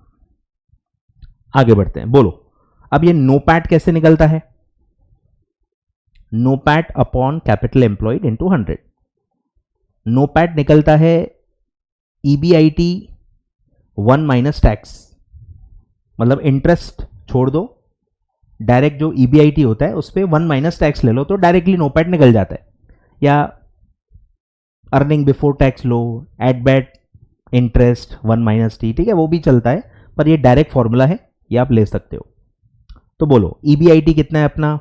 Speaker 1: आगे बढ़ते हैं। बोलो, अब ये नोपैट कैसे निकलता है? NOPAT upon capital employed into 100। NOPAT निकलता है EBIT 1 माइनस टैक्स, मतलब इंटरेस्ट छोड़ दो, डायरेक्ट जो EBIT होता है उस पर 1 माइनस टैक्स ले लो तो डायरेक्टली नोपैट निकल जाता है। या अर्निंग बिफोर टैक्स लो, eight bat interest 1 minus T, ठीक है, वो भी चलता है, पर ये डायरेक्ट फॉर्मूला है, ये आप ले सकते हो। तो बोलो EBIT कितना है अपना?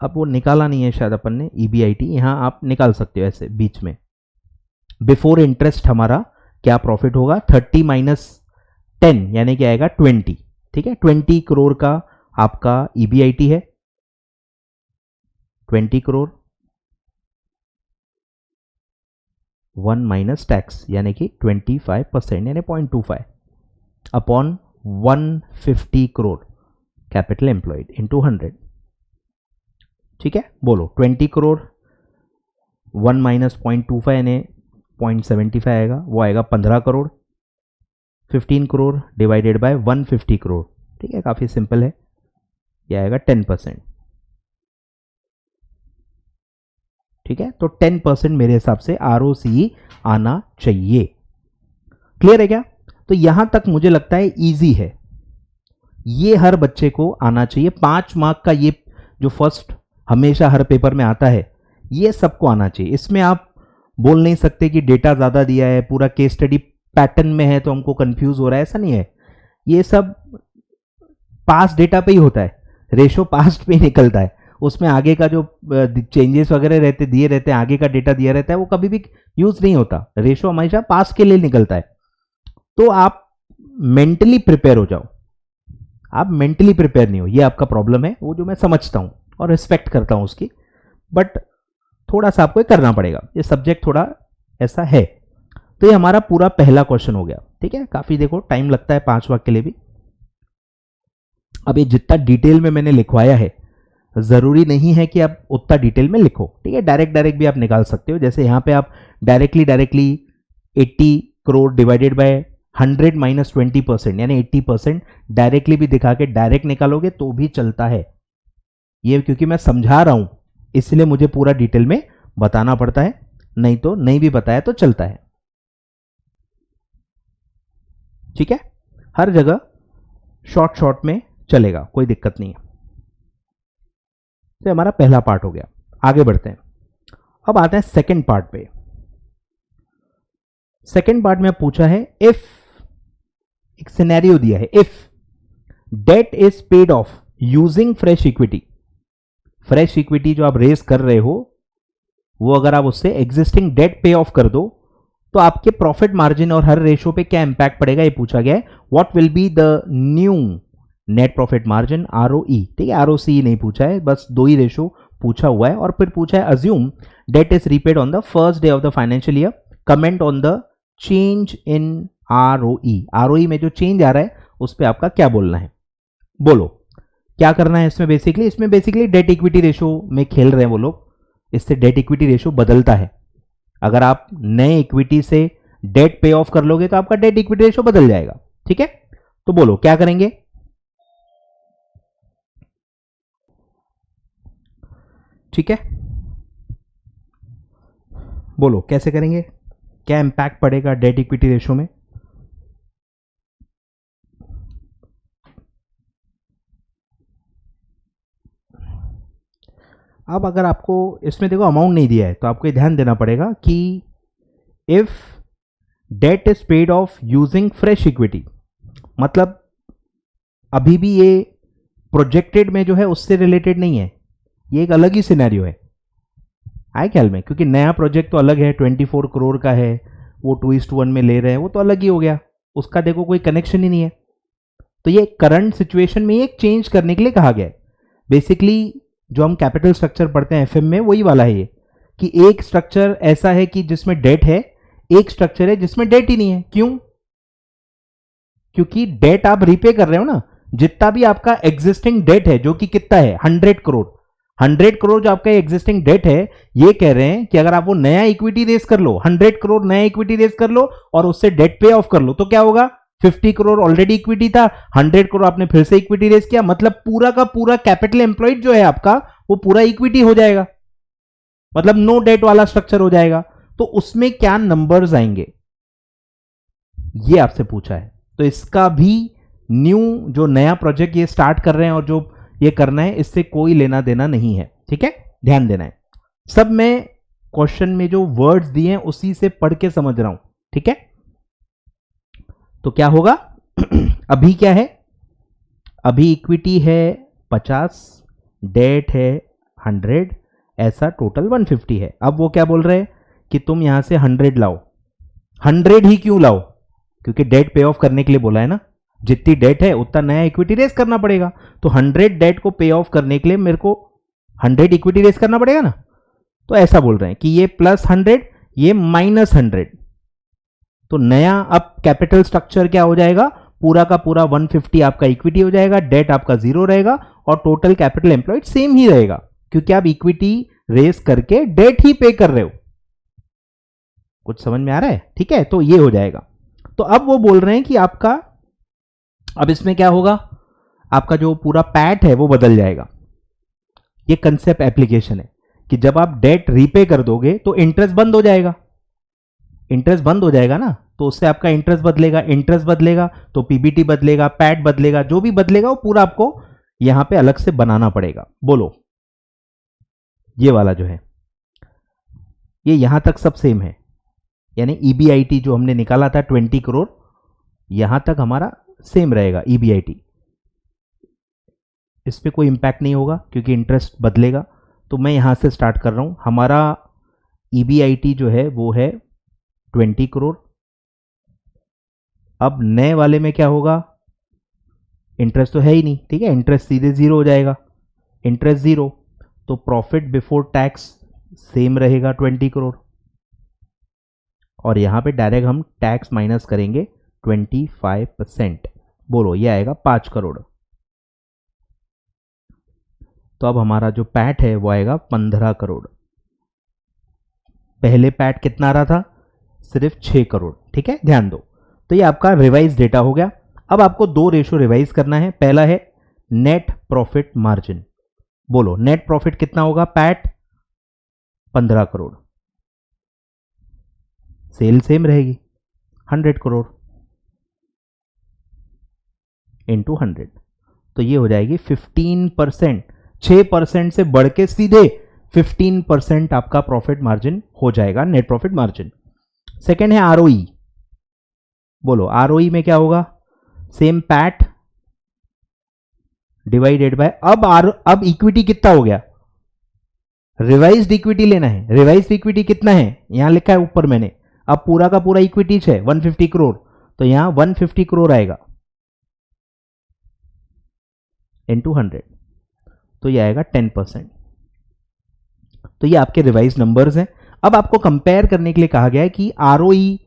Speaker 1: अब वो निकाला नहीं है शायद अपन ने EBIT, यहां आप निकाल सकते हो ऐसे बीच में। बिफोर इंटरेस्ट हमारा क्या प्रॉफिट होगा? 30 माइनस 10 यानी कि आएगा 20, ठीक है। 20 करोड़ का आपका EBIT है, 20 करोड़ 1 माइनस टैक्स यानी कि 25% यानी 0.25 upon 150 crore capital employed into 100, ठीक है। बोलो 20 करोड़ 1 माइनस 0.25 यानी 0.75 आएगा, वो आएगा 15 करोड़। 15 करोड़ डिवाइडेड बाय 150 करोड़, ठीक है, काफ़ी सिंपल है, ये आएगा 10%, ठीक है। तो 10% मेरे हिसाब से ROCE आना चाहिए। क्लियर है क्या? तो यहां तक मुझे लगता है इजी है, ये हर बच्चे को आना चाहिए। 5 मार्क का ये जो फर्स्ट हमेशा हर पेपर में आता है, ये सबको आना चाहिए। इसमें आप बोल नहीं सकते कि डेटा ज़्यादा दिया है, पूरा केस स्टडी पैटर्न में है तो हमको कंफ्यूज हो रहा है, ऐसा नहीं है। ये सब पास्ट डेटा पे ही होता है, रेशो पास्ट पे ही निकलता है, उसमें आगे का जो चेंजेस वगैरह रहते दिए रहते हैं, आगे का डेटा दिया रहता है, वो कभी भी यूज नहीं होता। रेशो हमेशा पास्ट के लिए निकलता है। तो आप मेंटली प्रिपेयर हो जाओ, आप मेंटली प्रिपेयर नहीं हो, ये आपका प्रॉब्लम है, वो जो मैं समझता हूं और रिस्पेक्ट करता हूं उसकी, बट थोड़ा सा आपको करना पड़ेगा, ये सब्जेक्ट थोड़ा ऐसा है। तो ये हमारा पूरा पहला क्वेश्चन हो गया, ठीक है। काफी देखो टाइम लगता है 5 वाक्य के लिए भी। अब ये जितना डिटेल में मैंने लिखवाया है, जरूरी नहीं है कि आप उतना डिटेल में लिखो, ठीक है। डायरेक्ट भी आप निकाल सकते हो। जैसे यहां पे आप directly 80 crore divided by 100 minus 20% यानी 80% डायरेक्टली भी दिखा के डायरेक्ट निकालोगे तो भी चलता है। ये क्योंकि मैं समझा रहा हूं इसलिए मुझे पूरा डिटेल में बताना पड़ता है, नहीं तो नहीं भी बताया तो चलता है, ठीक है। हर जगह शॉर्ट में चलेगा, कोई दिक्कत नहीं है। तो हमारा पहला पार्ट हो गया, आगे बढ़ते हैं। अब आते हैं सेकंड पार्ट पे। सेकंड पार्ट में पूछा है इफ, एक सिनेरियो दिया है, if debt is paid off using fresh equity. Fresh equity जो आप रेज कर रहे हो, वो अगर आप उससे एग्जिस्टिंग डेट पे ऑफ कर दो तो आपके प्रॉफिट मार्जिन और हर रेशो पे क्या इंपैक्ट पड़ेगा, ये पूछा गया है। What will be the new net profit margin, ROE, ठीक है। ROCE नहीं पूछा है, बस 2 ही रेशो पूछा हुआ है। और फिर पूछा है assume debt is repaid on the first day of the financial year, comment on the change in ROE। ROE में जो चेंज आ रहा है उस पर आपका क्या बोलना है, बोलो क्या करना है इसमें। बेसिकली डेट इक्विटी रेशो में खेल रहे हैं वो लोग, इससे डेट इक्विटी रेशो बदलता है। अगर आप नए इक्विटी से डेट पे ऑफ कर लोगे तो आपका डेट इक्विटी रेशो बदल जाएगा, ठीक है। तो बोलो क्या करेंगे, ठीक है। बोलो कैसे करेंगे, क्या इंपैक्ट पड़ेगा डेट इक्विटी रेशो में। अब अगर आपको इसमें देखो अमाउंट नहीं दिया है तो आपको ध्यान देना पड़ेगा कि if debt is paid off using fresh equity, मतलब अभी भी ये प्रोजेक्टेड में जो है उससे रिलेटेड नहीं है, ये एक अलग ही सिनेरियो है, आए ख्याल में। क्योंकि नया प्रोजेक्ट तो अलग है, 24 करोड़ का है, वो 2:1 में ले रहे हैं, वो तो अलग ही हो गया, उसका देखो कोई कनेक्शन ही नहीं है। तो ये करंट सिचुएशन में एक चेंज करने के लिए कहा गया है। बेसिकली जो हम कैपिटल स्ट्रक्चर पढ़ते हैं FM में, वही वाला है ये, कि एक स्ट्रक्चर ऐसा है कि जिसमें डेट है, एक स्ट्रक्चर है जिसमें डेट ही नहीं है। क्यों? क्योंकि डेट आप रीपे कर रहे हो ना, जितना भी आपका एग्जिस्टिंग डेट है, जो कि कितना है 100 करोड़, 100 करोड़ जो आपका एग्जिस्टिंग डेट है, ये कह रहे हैं कि अगर आप वो नया इक्विटी रेज कर लो, 100 करोड़ नया इक्विटी रेज कर लो और उससे डेट पे ऑफ कर लो, तो क्या होगा, 50 करोड़ ऑलरेडी इक्विटी था, 100 करोड़ आपने फिर से इक्विटी रेज किया, मतलब पूरा का पूरा कैपिटल एम्प्लॉयड जो है आपका, वो पूरा इक्विटी हो जाएगा, मतलब नो डेट वाला स्ट्रक्चर हो जाएगा। तो उसमें क्या नंबर्स आएंगे, ये आपसे पूछा है। तो इसका भी न्यू जो नया प्रोजेक्ट ये स्टार्ट कर रहे हैं और जो ये करना है, इससे कोई लेना देना नहीं है, ठीक है, ध्यान देना है। सब मैं क्वेश्चन में जो वर्ड्स दिए हैं उसी से पढ़ के समझ रहा हूं, ठीक है। तो क्या होगा अभी क्या है, अभी इक्विटी है 50, डेट है 100, ऐसा टोटल 150 है। अब वो क्या बोल रहे हैं कि तुम यहां से 100 लाओ। 100 ही क्यों लाओ, क्योंकि डेट पे ऑफ करने के लिए बोला है ना, जितनी डेट है उतना नया इक्विटी रेस करना पड़ेगा। तो 100 डेट को पे ऑफ करने के लिए मेरे को 100 इक्विटी रेस करना पड़ेगा ना। तो ऐसा बोल रहे हैं कि ये +100, ये -100। तो नया अब कैपिटल स्ट्रक्चर क्या हो जाएगा, पूरा का पूरा 150 आपका इक्विटी हो जाएगा, डेट आपका 0 रहेगा और टोटल कैपिटल एम्प्लॉयड सेम ही रहेगा, क्योंकि आप इक्विटी रेस करके डेट ही पे कर रहे हो। कुछ समझ में आ रहा है? ठीक है, तो ये हो जाएगा। तो अब वो बोल रहे हैं कि आपका अब इसमें क्या होगा, आपका जो पूरा पैट है वो बदल जाएगा। ये कंसेप्ट एप्लीकेशन है कि जब आप डेट रीपे कर दोगे तो इंटरेस्ट बंद हो जाएगा। इंटरेस्ट बंद हो जाएगा ना, तो उससे आपका इंटरेस्ट बदलेगा, इंटरेस्ट बदलेगा तो पीबीटी बदलेगा, पैट बदलेगा, जो भी बदलेगा वो पूरा आपको यहां पे अलग से बनाना पड़ेगा। बोलो, ये वाला जो है ये यहां तक सब सेम है, यानी ईबीआईटी जो हमने निकाला था 20 करोड़, यहां तक हमारा सेम रहेगा ईबीआईटी। इस पे कोई इंपैक्ट नहीं होगा क्योंकि इंटरेस्ट बदलेगा। तो मैं यहां से स्टार्ट कर रहा हूं। हमारा ईबीआईटी जो है वो है 20 करोड़। अब नए वाले में क्या होगा, इंटरेस्ट तो है ही नहीं, ठीक है, इंटरेस्ट सीधे 0 हो जाएगा, इंटरेस्ट 0, तो प्रॉफिट बिफोर टैक्स सेम रहेगा 20 करोड़, और यहां पे डायरेक्ट हम टैक्स माइनस करेंगे 25%। बोलो, ये आएगा 5 करोड़। तो अब हमारा जो पैट है वो आएगा 15 करोड़। पहले पैट कितना आ रहा था, सिर्फ 6 करोड़। ठीक है, ध्यान दो। तो ये आपका रिवाइज डेटा हो गया। अब आपको 2 रेशो रिवाइज करना है। पहला है नेट प्रॉफिट मार्जिन। बोलो, नेट प्रॉफिट कितना होगा, पैट 15 करोड़, सेल सेम रहेगी 100 करोड़ इंटू 100, तो ये हो जाएगी 15%। 6% से बढ़ के सीधे 15% आपका प्रॉफिट मार्जिन हो जाएगा, नेट प्रॉफिट मार्जिन। सेकेंड है आरओई। बोलो, आरओई में क्या होगा, सेम पैट डिवाइडेड बाय अब इक्विटी कितना हो गया, रिवाइज्ड इक्विटी लेना है। रिवाइज्ड इक्विटी कितना है, यहां लिखा है ऊपर मैंने। अब पूरा का पूरा इक्विटी है 150 करोड़, तो यहां 150 करोड़ आएगा इनटू 100, तो ये आएगा 10%। तो ये आपके रिवाइज नंबर्स हैं। अब आपको कंपेयर करने के लिए कहा गया है कि आरओई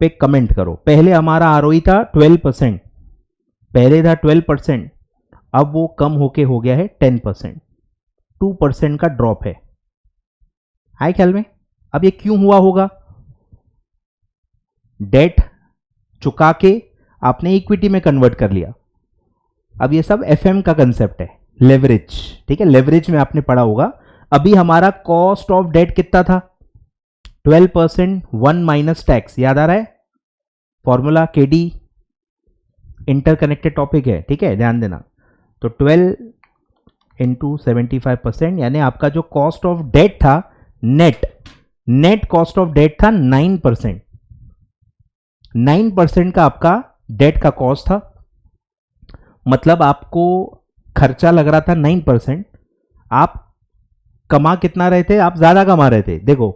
Speaker 1: पे कमेंट करो। पहले हमारा आरओई था 12%, पहले था 12%, अब वो कम होके हो गया है 10%। 2% का ड्रॉप है ख्याल में। अब ये क्यों हुआ होगा, डेट चुका के आपने इक्विटी में कन्वर्ट कर लिया। अब ये सब एफएम का कंसेप्ट है, लेवरेज। ठीक है, लेवरेज में आपने पढ़ा होगा। अभी हमारा कॉस्ट ऑफ डेट कितना था, 12%, 1 माइनस टैक्स, याद आ रहा है फॉर्मूला, केडी, इंटरकनेक्टेड टॉपिक है। ठीक है, ध्यान देना। तो 12 इंटू 75%, यानी आपका जो कॉस्ट ऑफ डेट था, नेट कॉस्ट ऑफ डेट था 9%। 9% का आपका डेट का कॉस्ट था, मतलब आपको खर्चा लग रहा था 9%, आप कमा कितना रहे थे, आप ज्यादा कमा रहे थे। देखो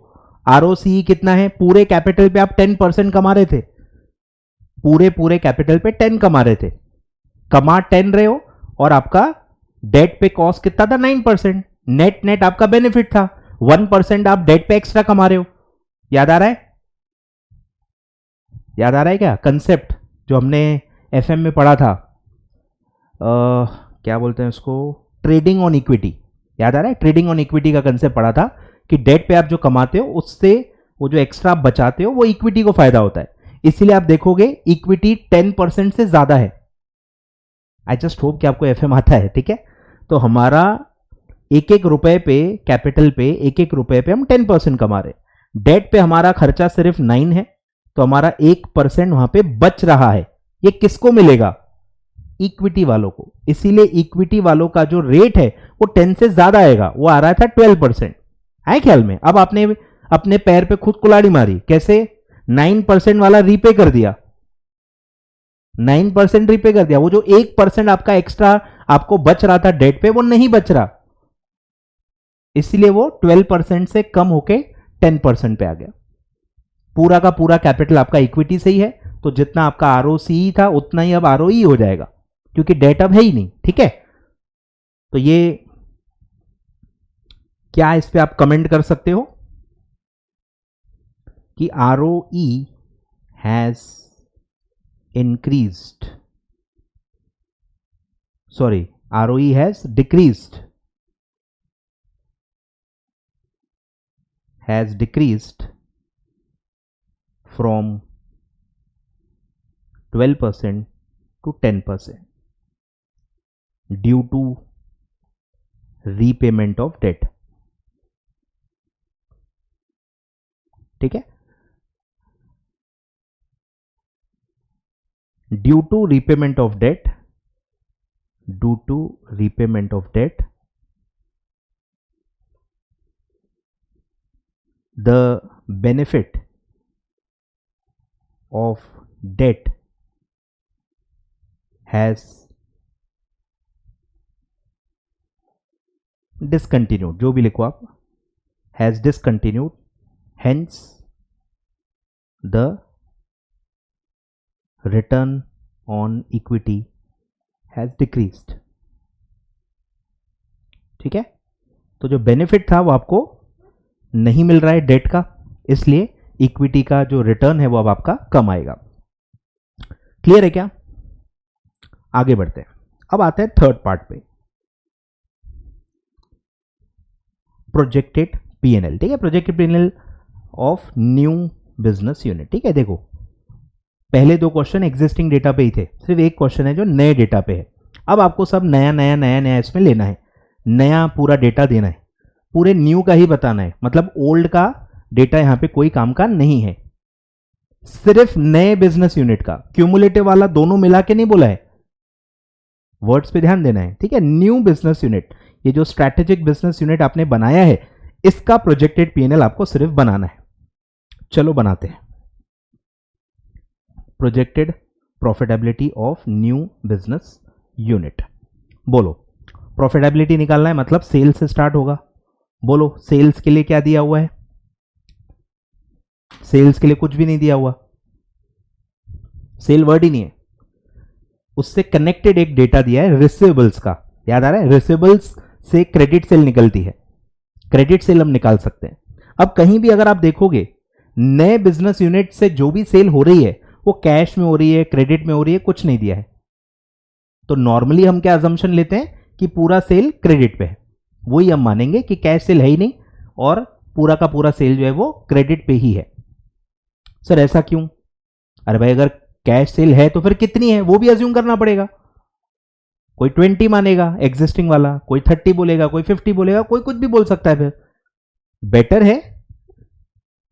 Speaker 1: आरओसी कितना है, पूरे कैपिटल पे आप 10% कमा रहे थे, पूरे कैपिटल पे 10 कमा रहे थे, कमा 10 रहे हो, और आपका डेट पे कॉस्ट कितना था 9%। नेट आपका बेनिफिट था, 1% आप डेट पे एक्स्ट्रा कमा रहे हो। याद आ रहा है, याद आ रहा है क्या कंसेप्ट जो हमने एफएम में पढ़ा था, क्या बोलते हैं उसको, ट्रेडिंग ऑन इक्विटी। याद आ रहा है, ट्रेडिंग ऑन इक्विटी का कंसेप्ट पढ़ा था कि डेट पे आप जो कमाते हो उससे वो जो एक्स्ट्रा आप बचाते हो वो इक्विटी को फायदा होता है। इसीलिए आप देखोगे इक्विटी 10% से ज्यादा है। आई जस्ट होप कि आपको एफएम आता है। ठीक है, तो हमारा एक एक रुपए पे, कैपिटल पे एक एक रुपए पे हम 10% कमा रहे, डेट पे हमारा खर्चा सिर्फ 9 है, तो हमारा 1% वहां पे बच रहा है। ये किसको मिलेगा, इक्विटी वालों को। इसीलिए इक्विटी वालों का जो रेट है वो 10 से ज्यादा आएगा, वो आ रहा था 12%। है ख्याल में। अब आपने अपने पैर पे खुद कुल्हाड़ी मारी, कैसे, 9% वाला रीपे कर दिया, 9% रीपे कर दिया। वो जो 1% आपका एक्स्ट्रा आपको बच रहा था डेट पे, वो नहीं बच रहा, इसलिए वो 12% से कम होके 10% पे आ गया। पूरा का पूरा कैपिटल आपका इक्विटी से ही है, तो जितना आपका आरओसी था उतना ही अब आरओई हो जाएगा, क्योंकि डेट अब है ही नहीं। ठीक है, तो ये क्या इस पे आप कमेंट कर सकते हो कि ROE has increased, sorry ROE has decreased, from 12% to 10% due to repayment of debt। ठीक है, due to repayment of debt, the benefit of debt has discontinued, जो भी लिखो आप, has discontinued, hence the return on equity has decreased। ठीक है, तो जो बेनिफिट था वो आपको नहीं मिल रहा है डेट का, इसलिए इक्विटी का जो रिटर्न है वो अब आपका कम आएगा। क्लियर है क्या? आगे बढ़ते हैं, अब आते हैं थर्ड पार्ट पे, प्रोजेक्टेड पीएनएल। ठीक है, projected PNL of new business unit. ठीक है, देखो पहले दो क्वेश्चन एग्जिस्टिंग डेटा पे ही थे, सिर्फ एक क्वेश्चन है जो नए डेटा पे है। अब आपको सब नया नया नया नया इसमें लेना है, नया पूरा डेटा देना है, पूरे न्यू का ही बताना है, मतलब ओल्ड का डेटा यहां पे कोई काम का नहीं है, सिर्फ नए बिजनेस यूनिट का। क्यूमुलेटिव वाला दोनों मिला के नहीं बोला है, वर्ड्स पे ध्यान देना है। ठीक है, न्यू बिजनेस यूनिट, ये जो स्ट्रैटेजिक बिजनेस यूनिट आपने बनाया है, इसका प्रोजेक्टेड पीएनएल आपको सिर्फ बनाना है। चलो बनाते हैं, projected profitability of new business unit. बोलो, प्रॉफिटेबिलिटी निकालना है मतलब सेल्स से स्टार्ट होगा। बोलो सेल्स के लिए क्या दिया हुआ है? सेल्स के लिए कुछ भी नहीं दिया हुआ, सेल वर्ड ही नहीं है। उससे कनेक्टेड एक डेटा दिया है रिसीवेबल्स का, याद आ रहा है? रिसीवेबल्स से क्रेडिट सेल निकलती है, क्रेडिट सेल हम निकाल सकते हैं। अब कहीं भी अगर आप देखोगे नए बिजनेस यूनिट से जो भी सेल हो रही है वो कैश में हो रही है, क्रेडिट में हो रही है, कुछ नहीं दिया है। तो नॉर्मली हम क्या अजम्पशन लेते हैं कि पूरा सेल क्रेडिट पे है, वही हम मानेंगे कि कैश सेल है ही नहीं और पूरा का पूरा सेल जो है वो क्रेडिट पे ही है। सर ऐसा क्यों? अरे भाई अगर कैश सेल है तो फिर कितनी है वो भी अज्यूम करना पड़ेगा। कोई 20 मानेगा एग्जिस्टिंग वाला, कोई 30 बोलेगा, कोई 50 बोलेगा, कोई कुछ भी बोल सकता है। फिर बेटर है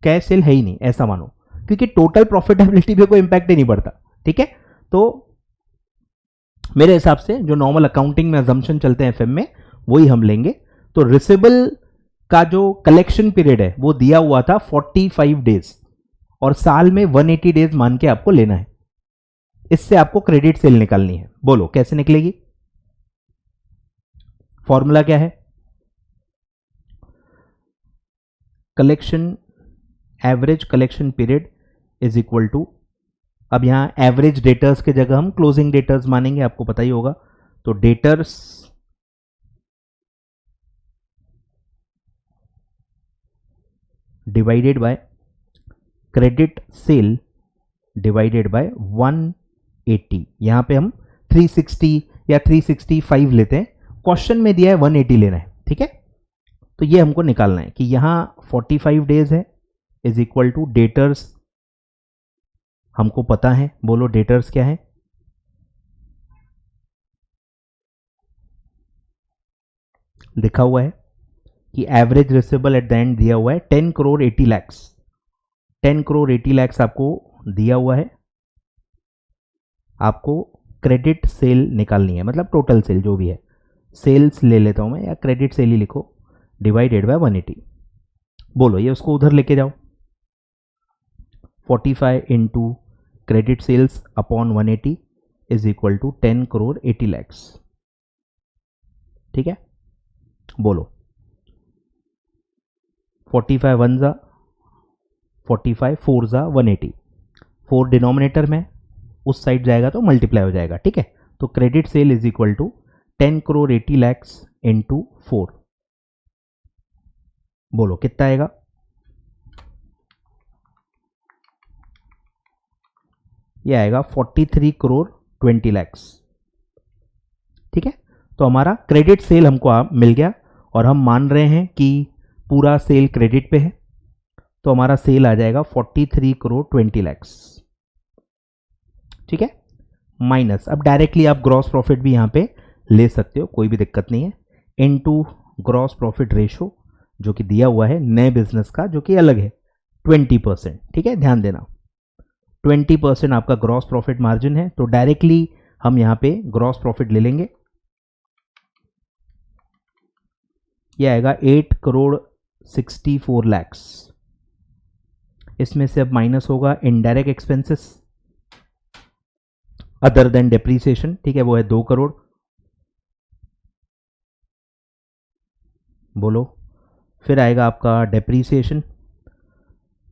Speaker 1: कैश सेल है ही नहीं ऐसा मानो, क्योंकि टोटल प्रॉफिटेबिलिटी पे कोई इंपैक्ट ही नहीं पड़ता। ठीक है, तो मेरे हिसाब से जो नॉर्मल अकाउंटिंग में अजम्पशन चलते हैं एफएम में, वही हम लेंगे। तो रिसीवेबल का जो कलेक्शन पीरियड है वो दिया हुआ था 45 डेज, और साल में 180 डेज मान के आपको लेना है। इससे आपको क्रेडिट सेल निकालनी है। बोलो कैसे निकलेगी? फॉर्मूला क्या है? Collection, average collection period is equal to, अब यहां एवरेज डेटर्स के जगह हम क्लोजिंग डेटर्स मानेंगे, आपको पता ही होगा। तो debtors divided by credit sale divided by 180। यहां पे हम 360 या 365 लेते हैं, क्वेश्चन में दिया है 180 लेना है। ठीक है, तो ये हमको निकालना है कि यहां 45 डेज है इज इक्वल टू डेटर्स, हमको पता है। बोलो डेटर्स क्या है? लिखा हुआ है कि average receivable at the end दिया हुआ है 10 करोड़ 80 लैक्स। 10 करोड़ 80 लैक्स आपको दिया हुआ है, आपको क्रेडिट सेल निकालनी है, मतलब टोटल सेल जो भी है, सेल्स ले लेता हूं मैं, या क्रेडिट सेल ही लिखो, डिवाइडेड बाय 180। बोलो ये उसको उधर लेके जाओ, 45 into credit sales upon 180 is equal to 10 crore 80 lakhs. ठीक है, बोलो 45 वन जा 45 4 ज़ा 180, 4 डिनोमिनेटर में, उस साइड जाएगा तो मल्टीप्लाई हो जाएगा, ठीक है। तो credit sale is equal to 10 crore 80 lakhs into 4, बोलो कितना आएगा। ये आएगा 43 करोड़ 20 लैक्स, ठीक है। तो हमारा क्रेडिट सेल हमको मिल गया और हम मान रहे हैं कि पूरा सेल क्रेडिट पे है, तो हमारा सेल आ जाएगा 43 करोड़ 20 लैक्स, ठीक है। माइनस, अब डायरेक्टली आप ग्रॉस प्रॉफिट भी यहां पे ले सकते हो, कोई भी दिक्कत नहीं है, इनटू ग्रॉस प्रॉफिट रेशो जो कि दिया हुआ है नए बिजनेस का, जो कि अलग है 20%, ठीक है। ध्यान देना 20% आपका ग्रॉस प्रॉफिट मार्जिन है, तो डायरेक्टली हम यहां पे ग्रॉस प्रॉफिट ले लेंगे। यह आएगा 8 करोड़ 64 लैक्स। इसमें से अब माइनस होगा indirect expenses other than depreciation, ठीक है, वो है 2 करोड़। बोलो, फिर आएगा आपका डेप्रीसिएशन,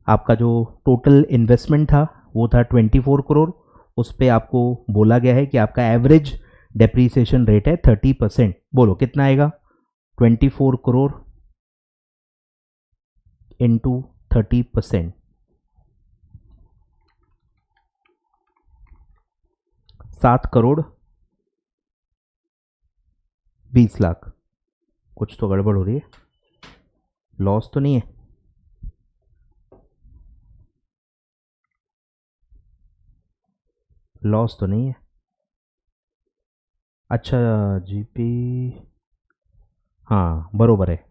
Speaker 1: आपका जो टोटल इन्वेस्टमेंट था वो था 24 करोड़, उस पर आपको बोला गया है कि आपका एवरेज डेप्रीसिएशन रेट है 30%। बोलो कितना आएगा, 24 करोड़ इंटू 30%, 7 करोड़ 20 लाख। कुछ तो गड़बड़ हो रही है, लॉस तो नहीं है, लॉस तो नहीं है। अच्छा जीपी, हाँ बरोबर है,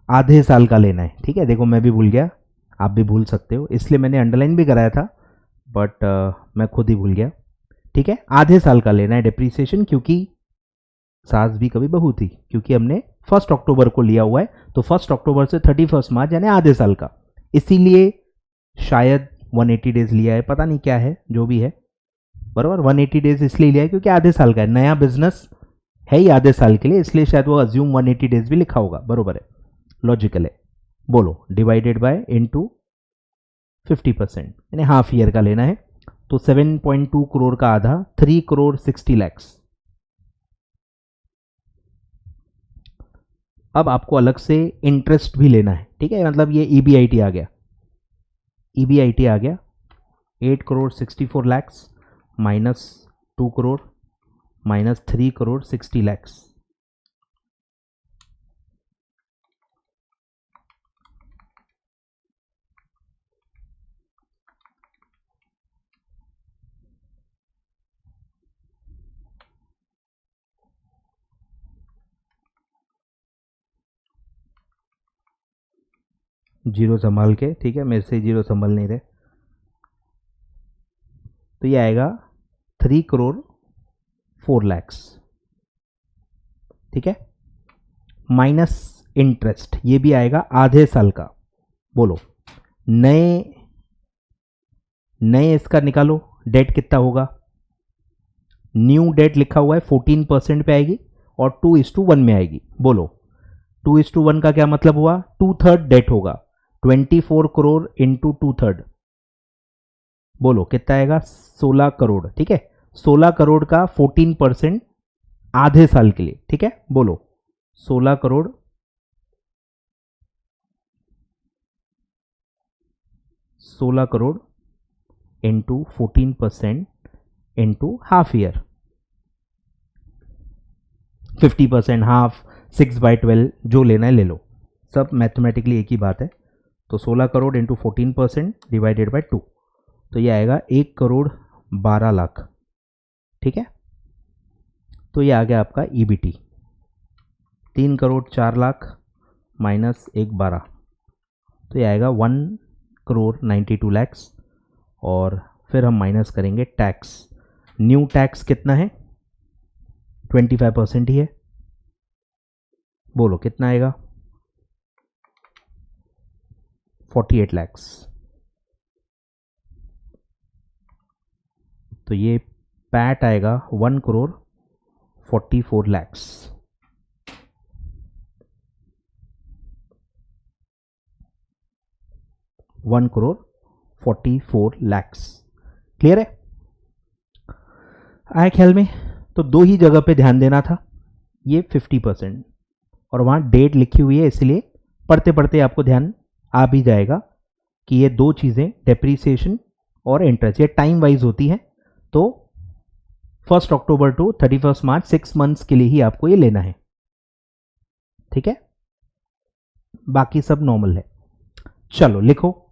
Speaker 1: आधे साल का लेना है, ठीक है। देखो मैं भी भूल गया, आप भी भूल सकते हो, इसलिए मैंने अंडरलाइन भी कराया था, बट मैं खुद ही भूल गया, ठीक है। आधे साल का लेना है डिप्रीसिएशन, क्योंकि सास भी कभी बहू थी, क्योंकि हमने 1 अक्टूबर को लिया हुआ है, तो 1 अक्टूबर से 31 मार्च यानी आधे साल का, इसीलिए शायद 180 डेज लिया है, पता नहीं क्या है, जो भी है बराबर। 180 डेज इसलिए लिया है क्योंकि आधे साल का है, नया बिजनेस है ही आधे साल के लिए, इसलिए शायद वो अज्यूम 180 डेज भी लिखा होगा, बरोबर है, लॉजिकल है। बोलो डिवाइडेड बाय इनटू 50%, यानी हाफ ईयर का लेना है, तो 7.2 करोड़ का आधा 3 करोड़ 60 लैक्स। अब आपको अलग से इंटरेस्ट भी लेना है, ठीक है, मतलब ये ईबीआईटी आ गया, ईबीआईटी आ गया 8 crore 64 lakhs minus 2 crore minus 3 crore 60 lakhs. Zero संभाल के, ठीक है, मेरे से जीरो संभल नहीं रहे, तो ये आएगा 3 करोड़ 4 लैक्स, ठीक है, माइनस इंटरेस्ट, ये भी आएगा आधे साल का। बोलो नए नए इसका निकालो, डेट कितना होगा, न्यू डेट लिखा हुआ है 14% पे आएगी और 2:1 में आएगी। बोलो 2:1 का क्या मतलब हुआ, 2/3 डेट होगा, 24 करोड़ इंटू 2/3, बोलो कितना आएगा, 16 करोड़, ठीक है। 16 करोड़ का 14% आधे साल के लिए, ठीक है। बोलो 16 crore 16 crore into 14% into half year, 50%, half, 6/12, जो लेना है ले लो, सब मैथमेटिकली एक ही बात है। तो 16 करोड़ इंटू 14% डिवाइडेड बाय 2, तो ये आएगा 1 करोड़ 12 लाख, ठीक है। तो ये आ गया आपका ईबीटी, 3 करोड़ 4 लाख माइनस 1 12, तो ये आएगा 1 करोड़ 92 लैक्स। और फिर हम माइनस करेंगे टैक्स, न्यू टैक्स कितना है, 25% ही है, बोलो कितना आएगा, 48 लैक्स। तो ये पैट आएगा 1 करोड़ 44 लैक्स। 1,44,00,000। क्लियर है? आए ख्याल में? तो दो ही जगह पे ध्यान देना था, ये 50% और वहाँ डेट लिखी हुई है, इसलिए पढ़ते पढ़ते आपको ध्यान आ भी जाएगा कि ये दो चीज़ें डेप्रीसिएशन और इंटरेस्ट ये टाइम वाइज होती है। तो 1 अक्टूबर टू 31 मार्च 6 मंथ्स के लिए ही आपको ये लेना है। ठीक है, बाकी सब नॉर्मल है। चलो लिखो।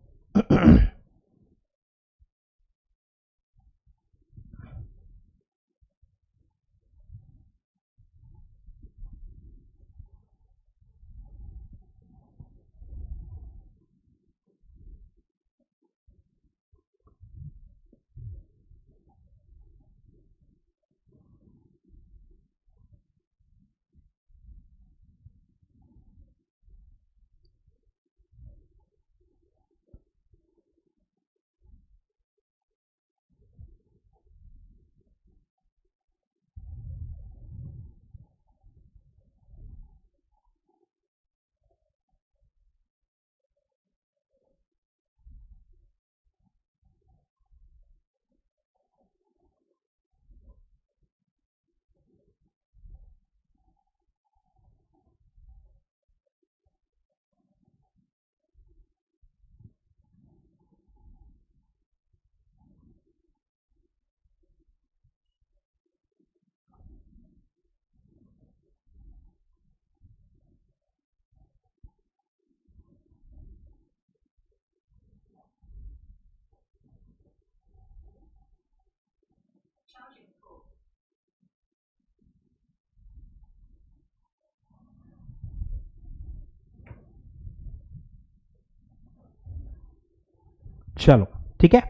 Speaker 1: चलो ठीक है,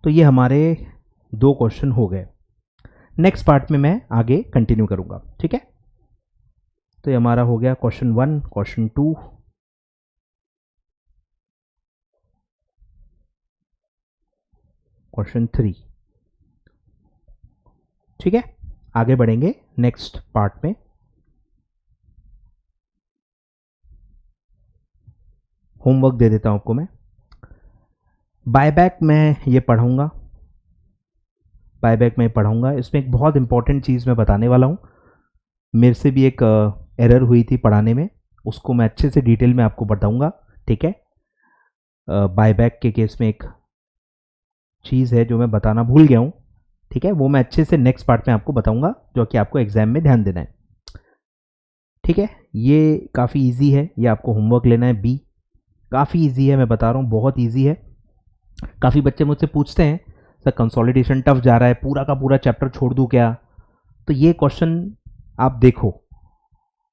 Speaker 1: तो ये हमारे दो क्वेश्चन हो गए। नेक्स्ट पार्ट में मैं आगे कंटिन्यू करूंगा। ठीक है, तो ये हमारा हो गया क्वेश्चन 1, क्वेश्चन 2, क्वेश्चन 3। ठीक है, आगे बढ़ेंगे नेक्स्ट पार्ट में। होमवर्क दे देता हूं आपको मैं। बायबैक में ये पढ़ाऊंगा, बायबैक में पढ़ाऊंगा। इसमें एक बहुत इंपॉर्टेंट चीज़ मैं बताने वाला हूं। मेरे से भी एक एरर हुई थी पढ़ाने में, उसको मैं अच्छे से डिटेल में आपको बताऊंगा। ठीक है, बायबैक के केस में एक चीज़ है जो मैं बताना भूल गया हूं। ठीक है, वो मैं अच्छे से नेक्स्ट पार्ट में आपको बताऊंगा, जो कि आपको एग्जाम में ध्यान देना है। ठीक है, ये काफ़ी इजी है, ये आपको होमवर्क लेना है बी। काफ़ी इजी है, मैं बता रहा हूँ, बहुत इजी है। काफ़ी बच्चे मुझसे पूछते हैं सर कंसोलिडेशन टफ जा रहा है, पूरा का पूरा चैप्टर छोड़ दूँ क्या? तो ये क्वेश्चन आप देखो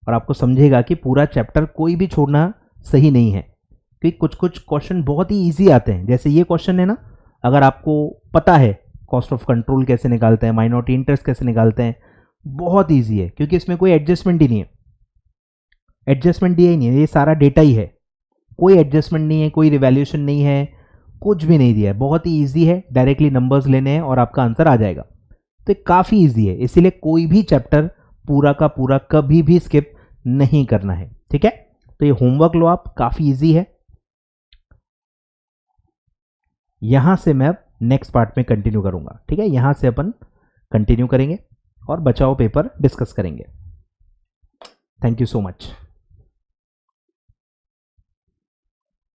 Speaker 1: और आपको समझेगा कि पूरा चैप्टर कोई भी छोड़ना सही नहीं है, क्योंकि कुछ कुछ क्वेश्चन बहुत ही इजी आते हैं। जैसे ये क्वेश्चन है ना, अगर आपको पता है कॉस्ट ऑफ कंट्रोल कैसे निकालते हैं, माइनॉरिटी इंटरेस्ट कैसे निकालते हैं, बहुत ईजी है, क्योंकि इसमें कोई एडजस्टमेंट ही नहीं है। एडजस्टमेंट दिया ही नहीं है, ये सारा डेटा ही है, कोई एडजस्टमेंट नहीं है, कोई रिवैल्यूएशन नहीं है, कुछ भी नहीं दिया है। बहुत ही ईजी है, डायरेक्टली नंबर्स लेने हैं और आपका आंसर आ जाएगा। तो काफ़ी ईजी है, इसीलिए कोई भी चैप्टर पूरा का पूरा कभी भी स्किप नहीं करना है। ठीक है, तो ये होमवर्क लो आप, काफ़ी ईजी है। यहां से मैं नेक्स्ट पार्ट में कंटिन्यू करूंगा। ठीक है, यहां से अपन कंटिन्यू करेंगे और बचाओ पेपर डिस्कस करेंगे। Thank you so much.